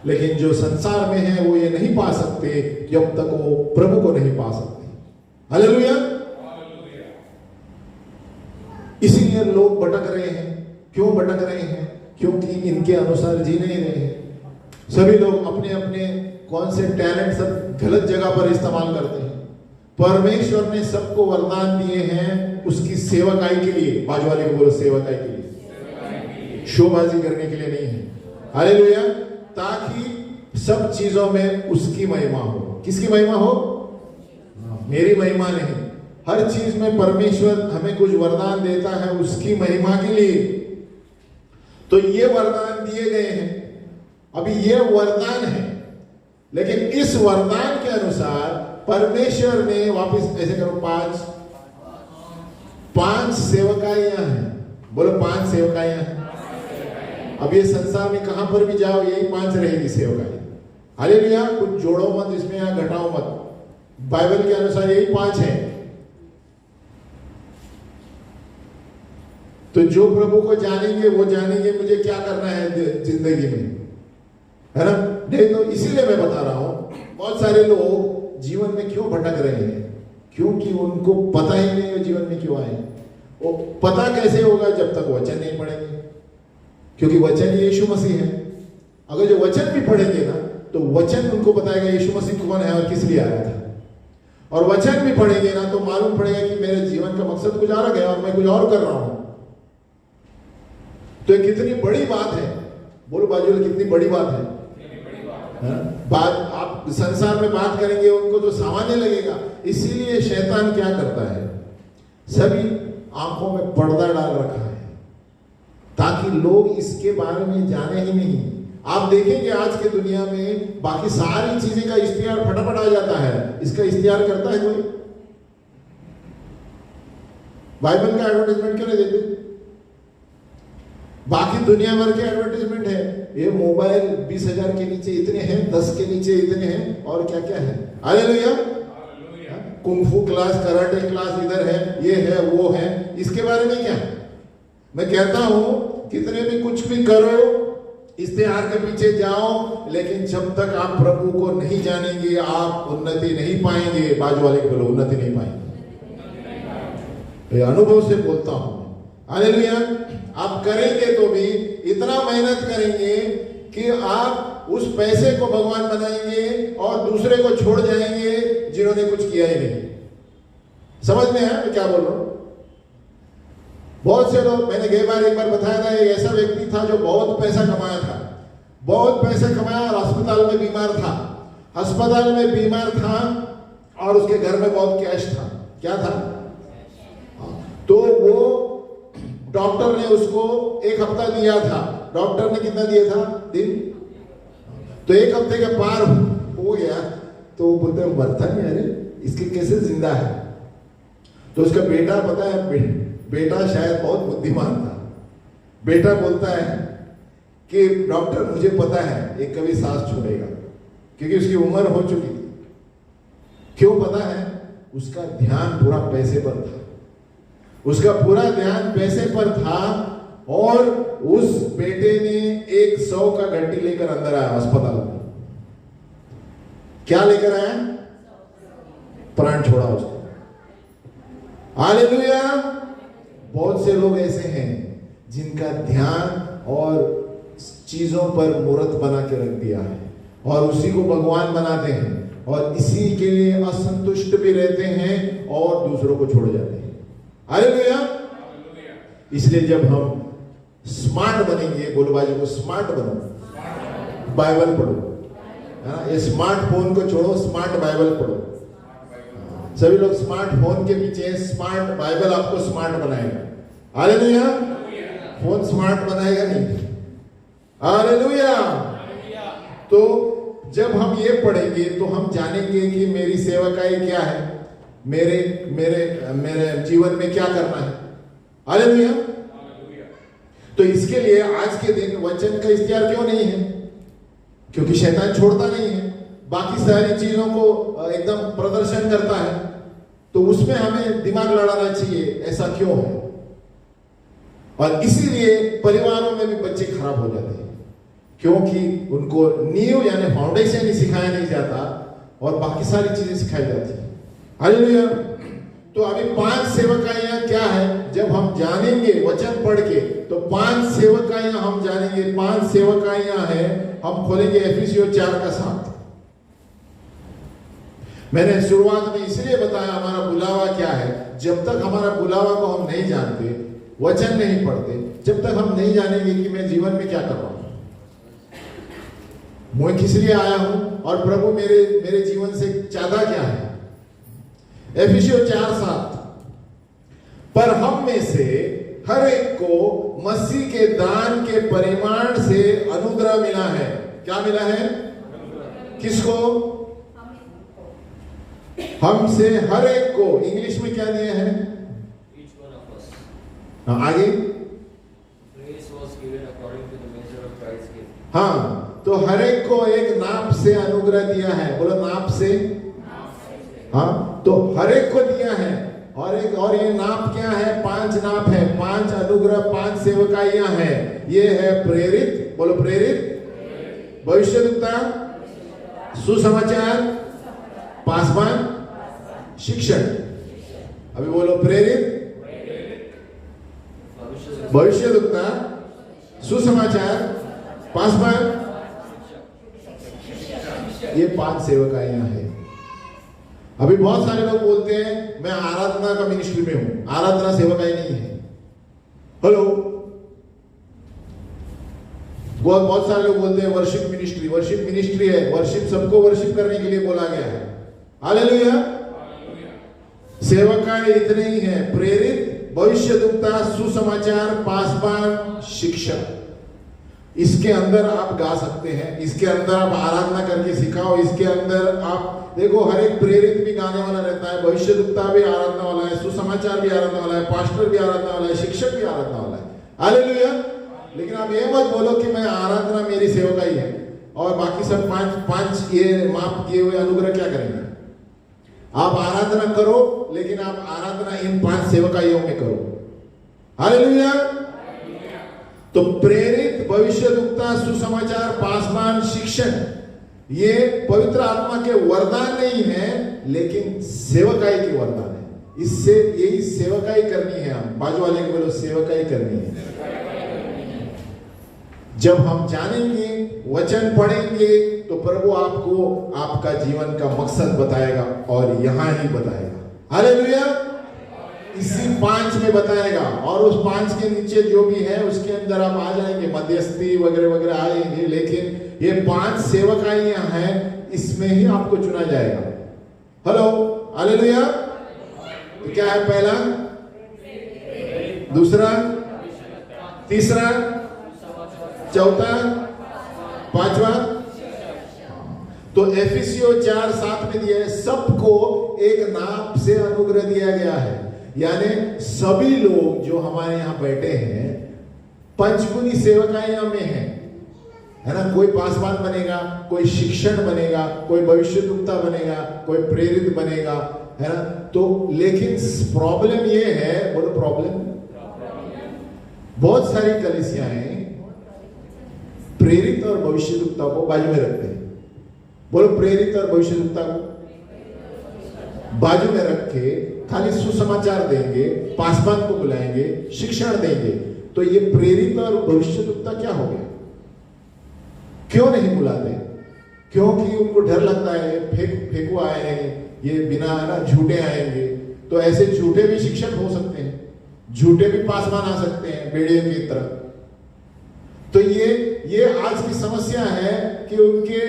लेकिन जो संसार में है वो ये नहीं पा सकते जब तक वो प्रभु को नहीं पा सकते। हालेलुया। इसीलिए लोग भटक रहे हैं। क्यों भटक रहे हैं? क्योंकि इनके अनुसार जी नहीं रहे हैं। सभी लोग अपने अपने कौन से टैलेंट सब गलत जगह पर इस्तेमाल करते हैं। परमेश्वर ने सबको वरदान दिए हैं उसकी सेवकाई के लिए। बाजू वाले को बोलो सेवकाई के लिए, शोबाजी करने के लिए नहीं है। हालेलुया। ताकि सब चीजों में उसकी महिमा हो। किसकी महिमा हो? मेरी महिमा नहीं। हर चीज में परमेश्वर हमें कुछ वरदान देता है उसकी महिमा के लिए। तो ये वरदान दिए गए हैं। अभी ये वरदान है, लेकिन इस वरदान के अनुसार परमेश्वर ने वापस ऐसे करो 5 सेवकाइयां हैं। बोलो 5 सेवकाइयां हैं। अब ये संसार में कहां पर भी जाओ यही 5 रहेगी सेवकाई। हालेलुया। कुछ जोड़ो मत इसमें या घटाओ मत, बाइबल के अनुसार यही 5 है। तो जो प्रभु को जानेंगे वो जानेंगे मुझे क्या करना है जिंदगी में, है ना। नहीं तो इसीलिए मैं बता रहा हूं बहुत सारे लोग जीवन में क्यों भटक रहे हैं, क्योंकि उनको पता ही नहीं वो जीवन में क्यों आए। वो पता कैसे होगा? जब तक वचन नहीं पढ़ेंगे, क्योंकि वचन यीशु मसीह है। अगर जो वचन भी पढ़ेंगे ना तो वचन उनको बताएगा यीशु मसीह कौन है और किस लिए आया था। और वचन भी पढ़ेंगे ना तो मालूम पड़ेगा कि मेरे जीवन का मकसद कुछ अलग है और मैं कुछ और कर रहा हूं। तो ये कितनी बड़ी बात है। बोलो बाजू में कितनी बड़ी बात है। बात आप संसार में बात करेंगे उनको तो सामान्य लगेगा। इसीलिए शैतान क्या करता है, सभी आंखों में पर्दा डाल रखा है ताकि लोग इसके बारे में जाने ही नहीं। आप देखेंगे आज के दुनिया में बाकी सारी चीजें का इश्तिहार फटाफट आ जाता है, इसका इश्तिहार करता है कोई? बाइबल का एडवर्टाइजमेंट क्यों नहीं देते? बाकी दुनिया भर के एडवर्टाइजमेंट है। ये मोबाइल 20,000 के नीचे इतने हैं, 10 के नीचे इतने हैं, और क्या क्या है। Hallelujah. Kung fu class, karate class इधर है, ये है वो है। इसके बारे में क्या? मैं कहता हूं कितने भी कुछ भी करो, इश्तिहार के पीछे जाओ, लेकिन जब तक आप प्रभु को नहीं जानेंगे आप उन्नति नहीं पाएंगे। बाजू वाले को बोलो उन्नति नहीं पाएंगे। अनुभव से बोलता हूं। हालेलुया। आप करेंगे तो भी इतना मेहनत करेंगे कि आप उस पैसे को भगवान बनाएंगे और दूसरे को छोड़ जाएंगे जिन्होंने कुछ किया ही नहीं। समझ में है मैं क्या बोल रहा हूं? बहुत से लोग, मैंने एक बार बताया था, एक ऐसा व्यक्ति था जो बहुत पैसा कमाया था, बहुत पैसे कमाया और अस्पताल में बीमार था। अस्पताल में बीमार था और उसके घर में बहुत कैश था। क्या था? तो वो डॉक्टर ने उसको 1 हफ्ता दिया था। डॉक्टर ने कितना दिया था? दिन। तो 1 हफ्ते के पार हो गया तो वो बोलते हैं मरता नहीं, अरे इसके कैसे जिंदा है? तो उसका बेटा, पता है बेटा शायद बहुत बुद्धिमान था। बेटा बोलता है कि डॉक्टर मुझे पता है ये कभी सांस छोड़ेगा, क्योंकि उसकी उम्र हो चुकी थी। क्यों पता है? उसका ध्यान पूरा पैसे पर था। उसका पूरा ध्यान पैसे पर था और उस बेटे ने 100 का घंटी लेकर अंदर आया अस्पताल में। क्या लेकर आया? प्राण छोड़ा उसको। हालेलुया। बहुत से लोग ऐसे हैं जिनका ध्यान और चीजों पर मूर्त बना के रख दिया है और उसी को भगवान बनाते हैं और इसी के लिए असंतुष्ट भी रहते हैं और दूसरों को छोड़ जाते हैं। हालेलुया। इसलिए जब हम स्मार्ट बनेंगे, बोलो बाजू को स्मार्ट बनो, बाइबल पढ़ो, है ना? ये स्मार्टफोन को छोड़ो, स्मार्ट बाइबल पढ़ो। सभी लोग स्मार्टफोन के पीछे, स्मार्ट बाइबल आपको स्मार्ट बनाएगा। हालेलुया। फोन स्मार्ट बनाएगा नहीं। हालेलुया। तो जब हम ये पढ़ेंगे तो हम जानेंगे कि मेरी सेवकाई क्या है, मेरे मेरे मेरे जीवन में क्या करना है। हालेलुया। तो इसके लिए आज के दिन वचन का इख्तियार क्यों नहीं है? क्योंकि शैतान छोड़ता नहीं है, बाकी सारी चीजों को एकदम प्रदर्शन करता है। तो उसमें हमें दिमाग लड़ाना चाहिए, ऐसा क्यों है? और इसीलिए परिवारों में भी बच्चे खराब हो जाते हैं, क्योंकि उनको नींव यानी फाउंडेशन ही सिखाया नहीं जाता और बाकी सारी चीजें सिखाई जाती है। हालेलुया। तो अभी 5 सेवकाइयां क्या है? जब हम जानेंगे वचन पढ़ के तो 5 सेवकाइयां हम जानेंगे। 5 सेवकाइयां हैं। हम खोलेंगे एफिसियों 4 का 7। मैंने शुरुआत में इसलिए बताया हमारा बुलावा क्या है। जब तक हमारा बुलावा को हम नहीं जानते, वचन नहीं पढ़ते, जब तक हम नहीं जानेंगे कि मैं जीवन में क्या कर रहा हूं, मैं किस लिए आया हूं और प्रभु मेरे जीवन से चाहता क्या है। एफिसियों 4:7 पर हम में से हर एक को मसीह के दान के परिमाण से अनुग्रह मिला है। क्या मिला है? किसको? हमसे हर एक को। इंग्लिश में क्या दिया है? आगे। हाँ, तो हर एक को एक नाप से अनुग्रह दिया है। बोलो नाप से। हाँ, तो हर एक को दिया है और ये नाप क्या है? 5 नाप है, 5 अनुग्रह, 5 सेवकाइयां हैं। ये है प्रेरित, बोलो प्रेरित, भविष्यद्वक्ता, सुसमाचार, पासवान, शिक्षण। अभी बोलो प्रेरित, भविष्यद्वक्ता, सुसमाचार, पासवान। ये 5 सेवकाइयां हैं। अभी बहुत सारे लोग बोलते हैं मैं आराधना का मिनिस्ट्री में हूं, आराधना सेवकाई नहीं है। हेलो, बहुत सारे लोग बोलते हैं वर्शिप मिनिस्ट्री है। वर्शिप सबको वर्शिप करने के लिए बोला गया है। हालेलुया। सेवकाई इतने ही है, प्रेरित, भविष्यद्वक्ता, सुसमाचार, पासवान, शिक्षक। इसके अंदर आप गा सकते हैं, इसके अंदर आप आराधना करके सिखाओ। इसके अंदर आप देखो, हर एक प्रेरित भी गाने वाला रहता है, भविष्यद्वक्ता भी आराधना वाला है, सुसमाचार भी आराधना वाला है, पास्टर भी आराधना वाला है, शिक्षक भी आराधना वाला है। हालेलुया। लेकिन आप ये मत बोलो कि मैं आराधना मेरी सेवकाई है और बाकी सब 5 ये माप किए हुए अनुग्रह क्या करेंगे। आप आराधना करो, लेकिन आप आराधना इन 5 सेवकाइयों में करो। हालेलुया। तो प्रेरित, भविष्यद्वक्ता, सुसमाचार, पासवान, शिक्षण, ये पवित्र आत्मा के वरदान नहीं है, लेकिन सेवकाई के वरदान है। इससे यही सेवकाई करनी है। हम बाजू वाले को बोलो सेवकाई करनी है। जब हम जानेंगे, वचन पढ़ेंगे, तो प्रभु आपको आपका जीवन का मकसद बताएगा और यहां ही बताएगा। हालेलुया। इसी 5 में बताएगा, और उस 5 के नीचे जो भी है उसके अंदर आप आ जाएंगे, मध्यस्थी वगैरह वगैरह आ जाएंगे, लेकिन ये 5 सेवकाइयां हैं, इसमें ही आपको चुना जाएगा। Hello, hallelujah. तो क्या है? पहला, दूसरा, तीसरा, चौथा, पांचवा। तो एफिसियों 4:7 में दिया है, सबको एक नाप से अनुग्रह दिया गया है। यानी सभी लोग जो हमारे यहां बैठे हैं पंचगुनी सेवकाइयां में हैं, है ना। कोई पासवान बनेगा, कोई शिक्षण बनेगा, कोई भविष्यद्वक्ता बनेगा, कोई प्रेरित बनेगा, है ना। तो लेकिन प्रॉब्लम ये है, बोलो प्रॉब्लम, बहुत सारी कलीसियाएं प्रेरित और भविष्यद्वक्ता को बाजू में रखते हैं। बोलो, प्रेरित और भविष्यद्वक्ता को बाजू में रख के खाली सुसमाचार देंगे, पासवान को बुलाएंगे, शिक्षण देंगे। तो ये प्रेरित और भविष्यद्वक्ता क्या हो गया? क्यों नहीं बुलाते? क्योंकि उनको डर लगता है, फेंकू आएंगे, ये बिना ना झूठे आएंगे। तो ऐसे झूठे भी शिक्षक हो सकते हैं, झूठे भी पासवान आ सकते हैं बेड़ियों की तरह। तो ये आज की समस्या है कि उनके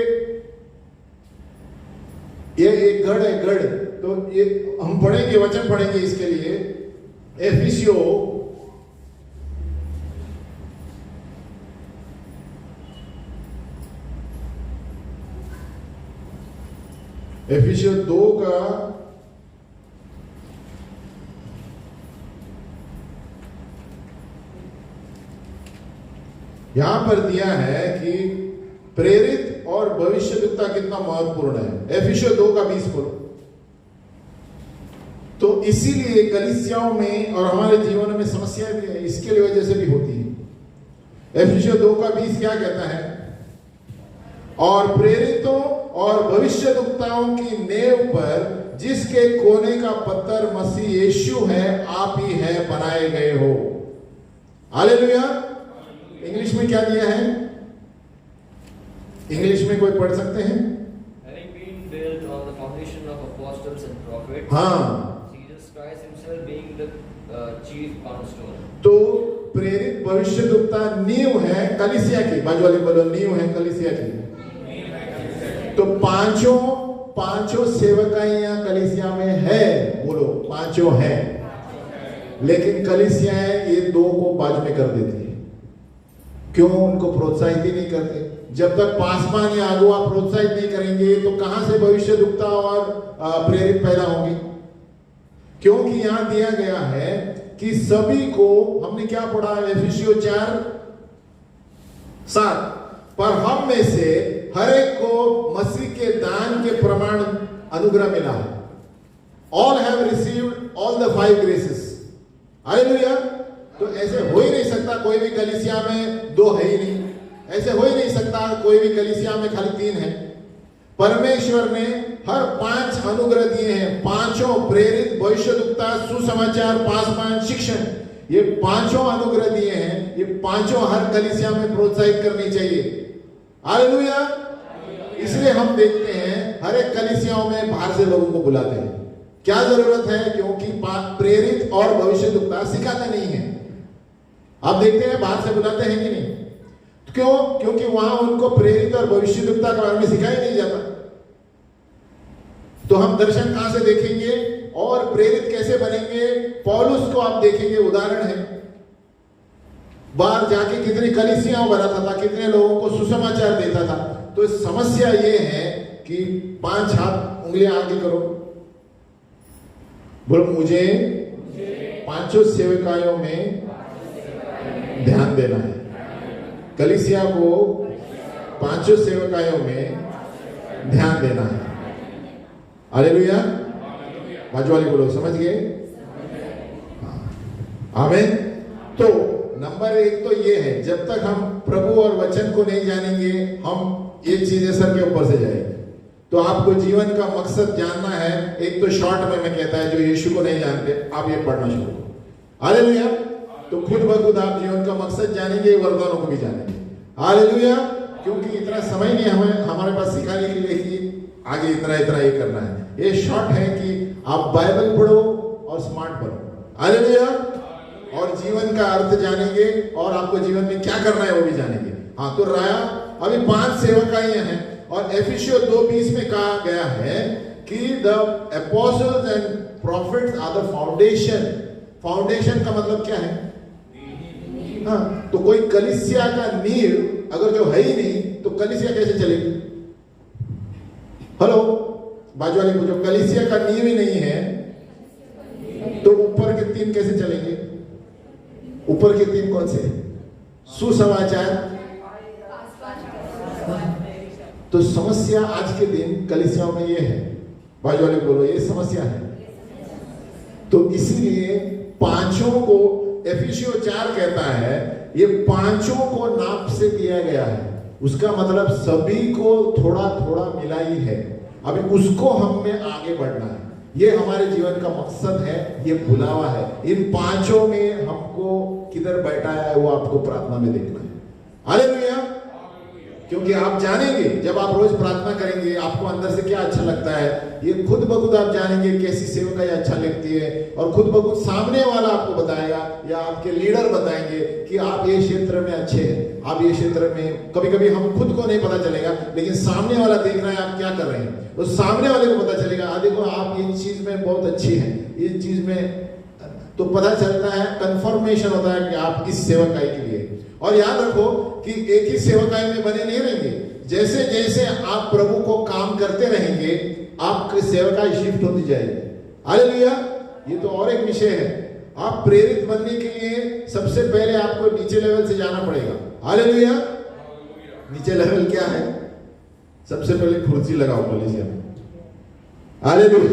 ये एक गढ़ है, गढ़। तो ये हम पढ़ेंगे, वचन पढ़ेंगे इसके लिए। एफिसियों एफिसियों 2 का यहां पर दिया है कि प्रेरित और भविष्यद्वक्ता कितना महत्वपूर्ण है। एफिसियों 2 का 20 बोलो। तो इसीलिए कलीसियाओं में और हमारे जीवन में समस्या भी है, इसके लिए वजह से भी होती है। एफिसियों 2 का 20 क्या कहता है? और प्रेरितों और भविष्यद्वक्ताओं की नेव पर जिसके कोने का पत्थर मसीह यीशु है, आप ही है बनाए गए हो। हालेलुया। इंग्लिश में क्या दिया है? इंग्लिश में कोई पढ़ सकते हैं? Having been built on the foundation of apostles and prophets, हाँ, Jesus Christ himself being the chief cornerstone. तो प्रेरित भविष्यद्वक्ता नींव है कलीसिया की। बाजू वाले बोलो, नींव है कलीसिया की। तो पांचों सेवकाइयां कलीसिया में है, बोलो पांचों है। लेकिन कलीसियाएं ये 2 को बाजू में कर देती है। क्यों? उनको प्रोत्साहित ही नहीं करते। जब तक पासवान या अगुवा प्रोत्साहित नहीं करेंगे तो कहां से भविष्यद्वक्ता और प्रेरित पैदा होंगे? क्योंकि यहां दिया गया है कि सभी को, हमने क्या पढ़ा एफिसियों 4:7, पर हम में से हर एक को मसीह के दान के प्रमाण अनुग्रह मिला है। All have received all the 5 graces. Hallelujah. तो ऐसे हो ही नहीं सकता कोई भी कलीसिया में 2 है ही नहीं, ऐसे हो ही नहीं सकता कोई भी कलीसिया में खाली 3 है। परमेश्वर ने हर 5 अनुग्रह दिए हैं, पांचों प्रेरित, भविष्यद्वक्ता, सुसमाचार, पासवान, शिक्षण, ये 5 अनुग्रह दिए हैं। ये 5 हर कलीसिया में प्रोत्साहित करनी चाहिए। हालेलुया। इसलिए हम देखते हैं हर एक कलीसियाओं में बाहर से लोगों को बुलाते हैं। क्या जरूरत है? क्योंकि प्रेरित और भविष्यद्वक्ता सिखाते नहीं है। आप देखते हैं बाहर से बुलाते हैं कि नहीं? क्यों? क्योंकि वहां उनको प्रेरित और भविष्यद्वक्ता के बारे में सिखाया नहीं जाता। तो हम दर्शन कहां से देखेंगे और प्रेरित कैसे बनेंगे? पौलुस को आप देखेंगे, उदाहरण है, बाहर जाके कितनी कलीसियां बनाता था, कितने लोगों को सुसमाचार देता था। तो समस्या ये है कि 5 हाथ उंगलियां आगे करो, बोलो मुझे 5 सेवकायों में ध्यान देना है। कलीसिया को 5 सेवकायों में ध्यान देना है। हालेलुया। बाजू वाले बोलो, समझ गए? आमीन। तो नंबर 1 तो ये है, जब तक हम प्रभु और वचन को नहीं जानेंगे, हम ये चीजें सर के ऊपर से जाएंगे। तो आपको जीवन का मकसद जानना है। एक तो शॉर्ट में मैं कहता है, जो यीशु को नहीं जानते, आप ये पढ़ना शुरू करो। हालेलुया। तो खुद ब खुद आप जीवन का मकसद जानेंगे, वरदानों को भी जानेंगे। हालेलुया। क्योंकि इतना समय नहीं हमारे पास सिखाने के लिए कि आगे इतना ये करना है। ये शॉर्ट है कि आप बाइबल पढ़ो और स्मार्ट बनो। हालेलुया। और जीवन का अर्थ जानेंगे और आपको जीवन में क्या करना है वो भी जानेंगे। हाँ, तो राया अभी 5 सेवकाइयां हैं और एफिसियों 2:20 में कहा गया है कि the apostles and prophets are the foundation. Foundation का मतलब क्या है? हाँ, तो कोई कलीसिया का नींव अगर जो है ही नहीं तो कलीसिया कैसे चलेगी? हेलो, बाजू वाले पूछो, कलीसिया का नींव ही नहीं है तो ऊपर के 3 कैसे चलेंगे? ऊपर के 3 कौन से? सुसमाचार। तो समस्या आज के दिन कलीसियाओं में ये है, बाजू वाले बोलो ये समस्या है। तो इसीलिए पांचों को एफिसियों 4 कहता है, ये पांचों को नाप से दिया गया है। उसका मतलब सभी को थोड़ा थोड़ा मिला ही है। अभी उसको हम में आगे बढ़ना है, ये हमारे जीवन का मकसद है, ये बुलावा है। इन पांचों में हमको किधर बैठाया है वो आपको प्रार्थना में देखना है। हालेलुया। क्योंकि आप जानेंगे जब आप रोज प्रार्थना करेंगे आपको अंदर से क्या अच्छा लगता है, ये खुद ब खुद आप जानेंगे कैसी सेवकाई अच्छा लगती है। और खुद ब खुद सामने वाला आपको बताएगा या आपके लीडर बताएंगे कि आप ये क्षेत्र में अच्छे हैं, आप ये क्षेत्र में। कभी कभी हम खुद को नहीं पता चलेगा लेकिन सामने वाला देख रहा है आप क्या कर रहे हैं, तो सामने वाले को पता चलेगा देखो आप ये चीज में बहुत अच्छी हैं, ये चीज में, तो पता चलता है, कंफर्मेशन होता है कि आप इस सेवकाई के लिए। और याद रखो कि एक ही सेवकाई में बने नहीं रहेंगे। जैसे जैसे आप प्रभु को काम करते रहेंगे आपकी सेवकाई शिफ्ट होती जाएगी। हालेलुया। ये तो और एक विषय है। आप प्रेरित बनने के लिए सबसे पहले आपको नीचे लेवल से जाना पड़ेगा। हालेलुया। नीचे लेवल क्या है? सबसे पहले कुर्सी लगाओ कलीसिया में। हालेलुया।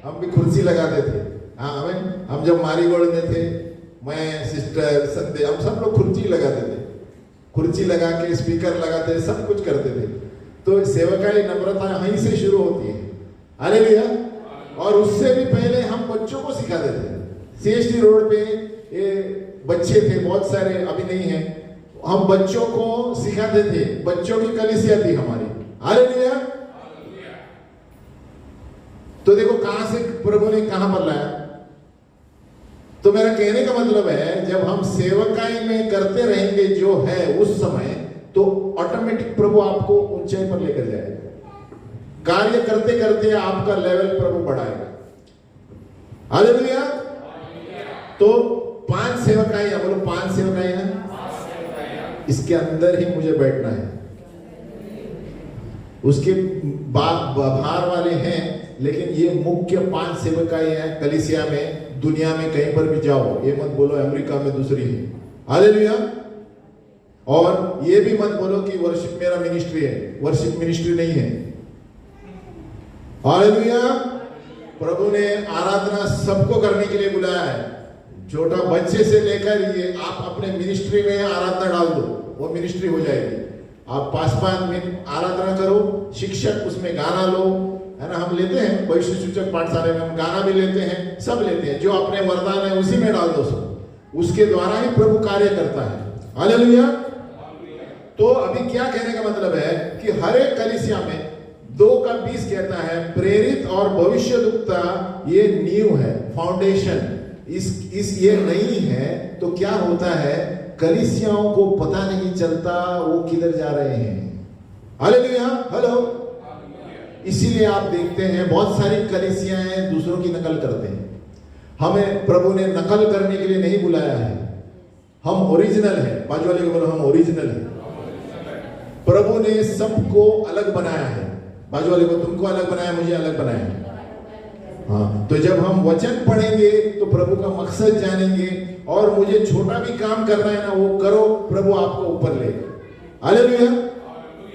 हम भी कुर्सी लगाते थे। हाँ, हम जब मारीगोल्ड में थे, मैं, सिस्टर, संध्या, हम सब लोग कुर्सी लगाते थे। कुर्सी लगा के स्पीकर लगाते, सब कुछ करते थे। तो सेवकाई नम्रता यहीं से शुरू होती है। हालेलुया। और उससे भी पहले हम बच्चों को सिखाते थे। सीएसटी रोड पे ये बच्चे थे बहुत सारे, अभी नहीं है, हम बच्चों को सिखाते थे। बच्चों की कलीसिया थी हमारी। हालेलुया। तो देखो कहां से प्रभु ने कहां पर लाया। तो मेरा कहने का मतलब है जब हम सेवकाई में करते रहेंगे जो है उस समय, तो ऑटोमेटिक प्रभु आपको ऊंचाई पर लेकर जाएगा। कार्य करते करते आपका लेवल प्रभु बढ़ाएगा। हालेलुया। तो 5 सेवकाई, बोलो 5 सेवकाई हैं। इसके अंदर ही मुझे बैठना है। उसके बाहर वाले हैं लेकिन ये मुख्य 5 सेवकाई हैं कलीसिया में। दुनिया में कहीं पर भी जाओ, ये मत बोलो अमेरिका में दूसरी है। हालेलुया। और ये भी मत बोलो कि वर्शिप मेरा मिनिस्ट्री है, वर्शिप मिनिस्ट्री नहीं है। हालेलुया। प्रभु ने आराधना सबको करने के लिए बुलाया है। छोटा बच्चे से लेकर ये आप अपने मिनिस्ट्री में आराधना डाल दो, वो मिनिस्ट्री हो जाएगी। आप पासवान में आराधना करो, शिक्षक उसमें गाना लो, है ना। हम लेते हैं भविष्य सूचक पाठशाला में, हम गाना भी लेते हैं, सब लेते हैं। जो अपने वरदान है उसी में डाल दो सब, उसके द्वारा ही प्रभु कार्य करता है। हालेलुया। तो अभी क्या कहने का मतलब है कि हर एक कलीसिया में 2:20 कहता है प्रेरित और भविष्यद्वक्ता ये नींव है, फाउंडेशन। इस ये नहीं है तो क्या होता है, कलीसियाओं को पता नहीं चलता वो किधर जा रहे हैं। हालेलुया। हेलो। इसीलिए आप देखते हैं बहुत सारी कलीसियाएं दूसरों की नकल करते हैं। हमें प्रभु ने नकल करने के लिए नहीं बुलाया है, हम ओरिजिनल हैं। बाजू वाले को बोलो हम ओरिजिनल हैं। प्रभु ने सबको अलग बनाया है। बाजू वाले को तुमको अलग बनाया, मुझे अलग बनाया है। हाँ, तो जब हम वचन पढ़ेंगे तो प्रभु का मकसद जानेंगे। और मुझे छोटा भी काम करना है ना, वो करो, प्रभु आपको ऊपर लेगा। हालेलुया।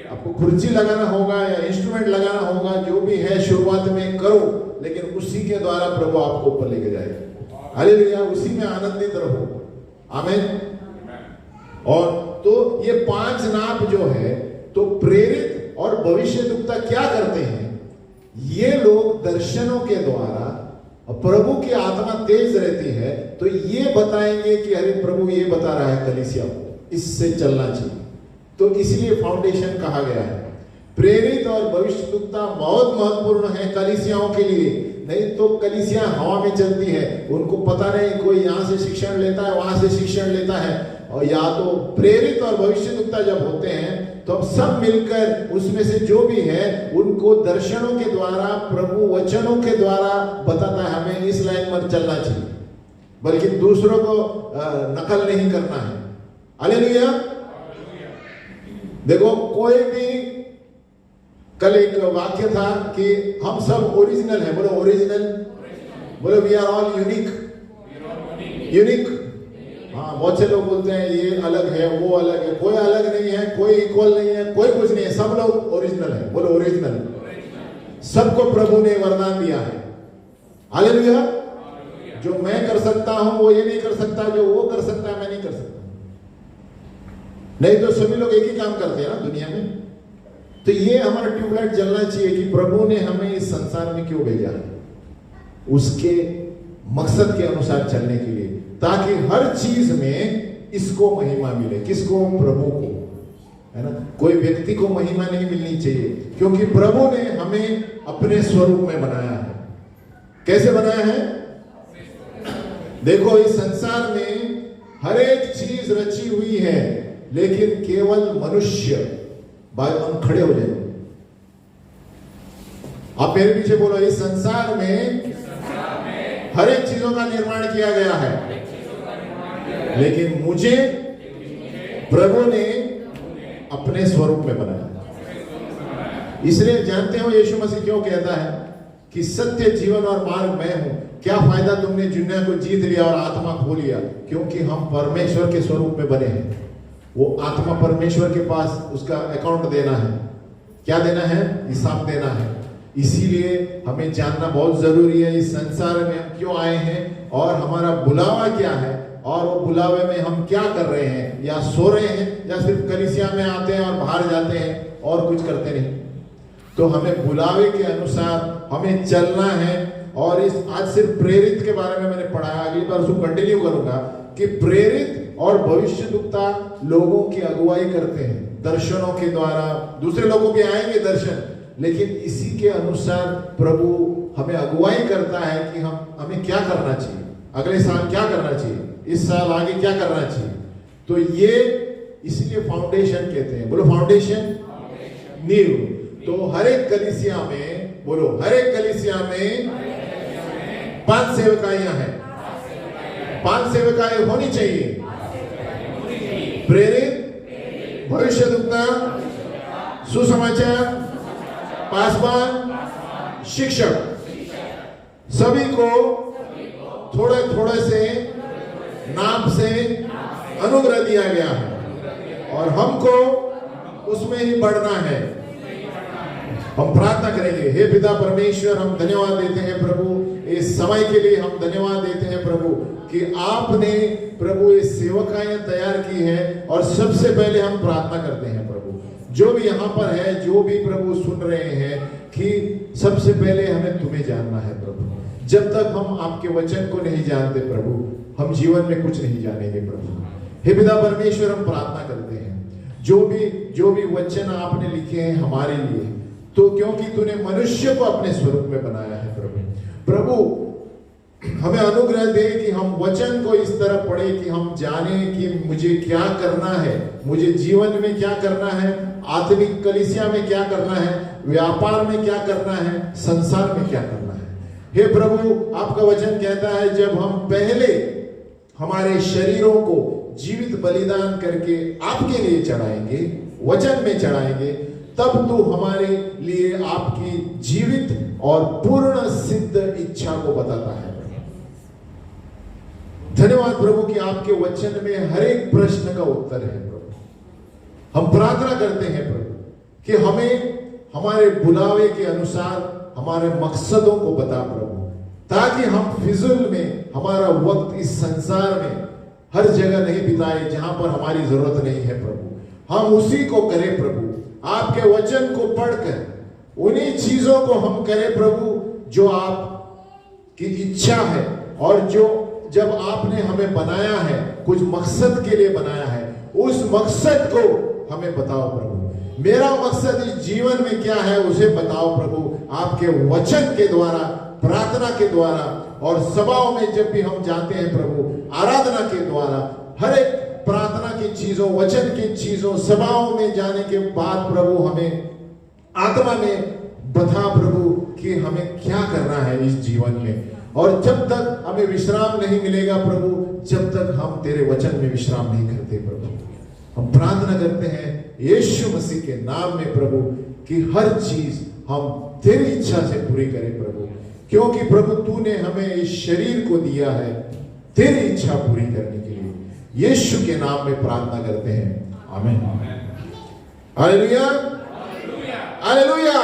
आपको कुर्सी लगाना होगा या इंस्ट्रूमेंट लगाना होगा, जो भी है शुरुआत में करो, लेकिन उसी के द्वारा प्रभु आपको ऊपर लेके जाएगा। हालेलुया। उसी में आनंदित रहो। आमीन। और तो ये 5 नाप जो है, तो प्रेरित और भविष्यद्वक्ता क्या करते हैं, ये लोग दर्शनों के द्वारा, प्रभु की आत्मा तेज रहती है तो ये बताएंगे कि अरे प्रभु ये बता रहा है कलीसिया को, इससे चलना चाहिए। तो इसलिए फाउंडेशन कहा गया है। प्रेरित और भविष्यद्वक्ता बहुत महत्वपूर्ण है कलीसियाओं के लिए। नहीं तो कलीसिया हवा में चलती है, उनको पता नहीं, कोई यहाँ से शिक्षण लेता है, वहां से शिक्षण लेता है, और या तो प्रेरित और भविष्यद्वक्ता जब होते हैं तो अब सब मिलकर उसमें से जो भी है उनको दर्शनों के द्वारा, प्रभु वचनों के द्वारा बताता है हमें इस लाइन पर चलना चाहिए, बल्कि दूसरों को नकल नहीं करना है। हालेलुया। देखो कोई भी, कल एक वाक्य था कि हम सब ओरिजिनल है, बोलो ओरिजिनल, बोलो वी आर ऑल यूनिक। हाँ, बहुत से लोग बोलते हैं ये अलग है, वो अलग है, कोई अलग नहीं है, कोई इक्वल नहीं है, कोई कुछ नहीं है, सब लोग ओरिजिनल है, बोलो ओरिजिनल। सबको प्रभु ने वरदान दिया है। हालेलुया। जो मैं कर सकता हूं वो ये नहीं कर सकता, जो वो कर सकता है मैं नहीं कर सकता। नहीं तो सभी लोग एक ही काम करते हैं ना दुनिया में। तो ये हमारा ट्यूबलाइट जलना चाहिए कि प्रभु ने हमें इस संसार में क्यों भेजा है, उसके मकसद के अनुसार चलने के लिए, ताकि हर चीज में इसको महिमा मिले। किसको? प्रभु को, है ना। कोई व्यक्ति को महिमा नहीं मिलनी चाहिए, क्योंकि प्रभु ने हमें अपने स्वरूप में बनाया है। कैसे बनाया है? देखो इस संसार में हर एक चीज रची हुई है, लेकिन केवल मनुष्य, हम खड़े हो जाए, आप मेरे पीछे बोलो, इस संसार में हर एक चीजों का निर्माण किया गया है, लेकिन मुझे प्रभु ने अपने स्वरूप में बनाया। इसलिए जानते हो यीशु मसीह क्यों कहता है कि सत्य, जीवन और मार्ग मैं हूं। क्या फायदा तुमने दुनिया को जीत लिया और आत्मा खो लिया? क्योंकि हम परमेश्वर के स्वरूप में बने हैं। वो आत्मा परमेश्वर के पास उसका अकाउंट देना है। क्या देना है? हिसाब देना है। इसीलिए हमें जानना बहुत जरूरी है इस संसार में हम क्यों आए हैं और हमारा बुलावा क्या है, और वो बुलावे में हम क्या कर रहे हैं, या सो रहे हैं, या सिर्फ कलीसिया में आते हैं और बाहर जाते हैं और कुछ करते नहीं। तो हमें बुलावे के अनुसार हमें चलना है। और इस आज सिर्फ प्रेरित के बारे में मैंने पढ़ा है, अगली बार उसको कंटिन्यू करूंगा कि प्रेरित और भविष्यद्वक्ता लोगों की अगुवाई करते हैं दर्शनों के द्वारा। दूसरे लोगों भी आएंगे दर्शन, लेकिन इसी के अनुसार प्रभु हमें अगुवाई करता है कि हमें क्या करना चाहिए, अगले साल क्या करना चाहिए, इस साल आगे क्या करना चाहिए। तो ये इसलिए फाउंडेशन कहते हैं, बोलो फाउंडेशन, नींव। तो हर एक कलीसिया में, बोलो हर एक कलीसिया में 5 सेवकाइयां हैं। 5 सेवकाएं होनी चाहिए, प्रेरित, भविष्यद्वक्ता, सुसमाचार, पासवान, शिक्षक, सभी को थोड़े थोड़े से नाप से अनुग्रह दिया गया है, और हमको उसमें ही बढ़ना है। हम प्रार्थना करेंगे। हे पिता परमेश्वर, हम धन्यवाद देते हैं प्रभु, इस समय के लिए हम धन्यवाद देते हैं प्रभु कि आपने प्रभु ये सेवकाएं तैयार की है। और सबसे पहले हम प्रार्थना करते हैं प्रभु, जो भी यहाँ पर है, जो भी प्रभु सुन रहे हैं, कि सबसे पहले हमें तुम्हें जानना है प्रभु। जब तक हम आपके वचन को नहीं जानते प्रभु, हम जीवन में कुछ नहीं जानेंगे प्रभु। हे पिता परमेश्वर, हम प्रार्थना करते हैं जो भी वचन आपने लिखे हैं हमारे लिए, तो क्योंकि तूने मनुष्य को अपने स्वरूप में बनाया है प्रभु हमें अनुग्रह दे कि हम वचन को इस तरह पढ़े कि हम जाने कि मुझे क्या करना है, मुझे जीवन में क्या करना है, आत्मिक कलीसिया में क्या करना है, व्यापार में क्या करना है, संसार में क्या करना है। हे प्रभु, आपका वचन कहता है जब हम पहले हमारे शरीरों को जीवित बलिदान करके आपके लिए चढ़ाएंगे, वचन में चढ़ाएंगे, तब तो हमारे लिए आपकी जीवित और पूर्ण सिद्ध इच्छा को बताता है। धन्यवाद प्रभु कि आपके वचन में हर एक प्रश्न का उत्तर है प्रभु। हम प्रार्थना करते हैं प्रभु कि हमें हमारे बुलावे के अनुसार हमारे मकसदों को बता प्रभु, ताकि हम फिजुल में हमारा वक्त इस संसार में हर जगह नहीं बिताए जहां पर हमारी जरूरत नहीं है प्रभु। हम उसी को करें प्रभु, आपके वचन को पढ़कर उन्हीं चीजों को हम करें प्रभु जो आपकी इच्छा है, और जो जब आपने हमें बनाया है, कुछ मकसद के लिए बनाया है, उस मकसद को हमें बताओ प्रभु। मेरा मकसद इस जीवन में क्या है उसे बताओ प्रभु। आपके वचन के द्वारा प्रार्थना के द्वारा और सभाओं में जब भी हम जाते हैं प्रभु, आराधना के द्वारा, हर एक प्रार्थना की चीजों, वचन की चीजों, सभाओं में जाने के बाद प्रभु हमें आत्मा में बता प्रभु कि हमें क्या करना है इस जीवन में। और जब तक हमें विश्राम नहीं मिलेगा प्रभु, जब तक हम तेरे वचन में विश्राम नहीं करते प्रभु। हम प्रार्थना करते हैं यीशु मसीह के नाम में प्रभु कि हर चीज हम तेरी इच्छा से पूरी करें प्रभु, क्योंकि प्रभु तूने हमें इस शरीर को दिया है तेरी इच्छा पूरी करने के लिए। यीशु के नाम में प्रार्थना करते हैं, आमीन। Hallelujah, hallelujah.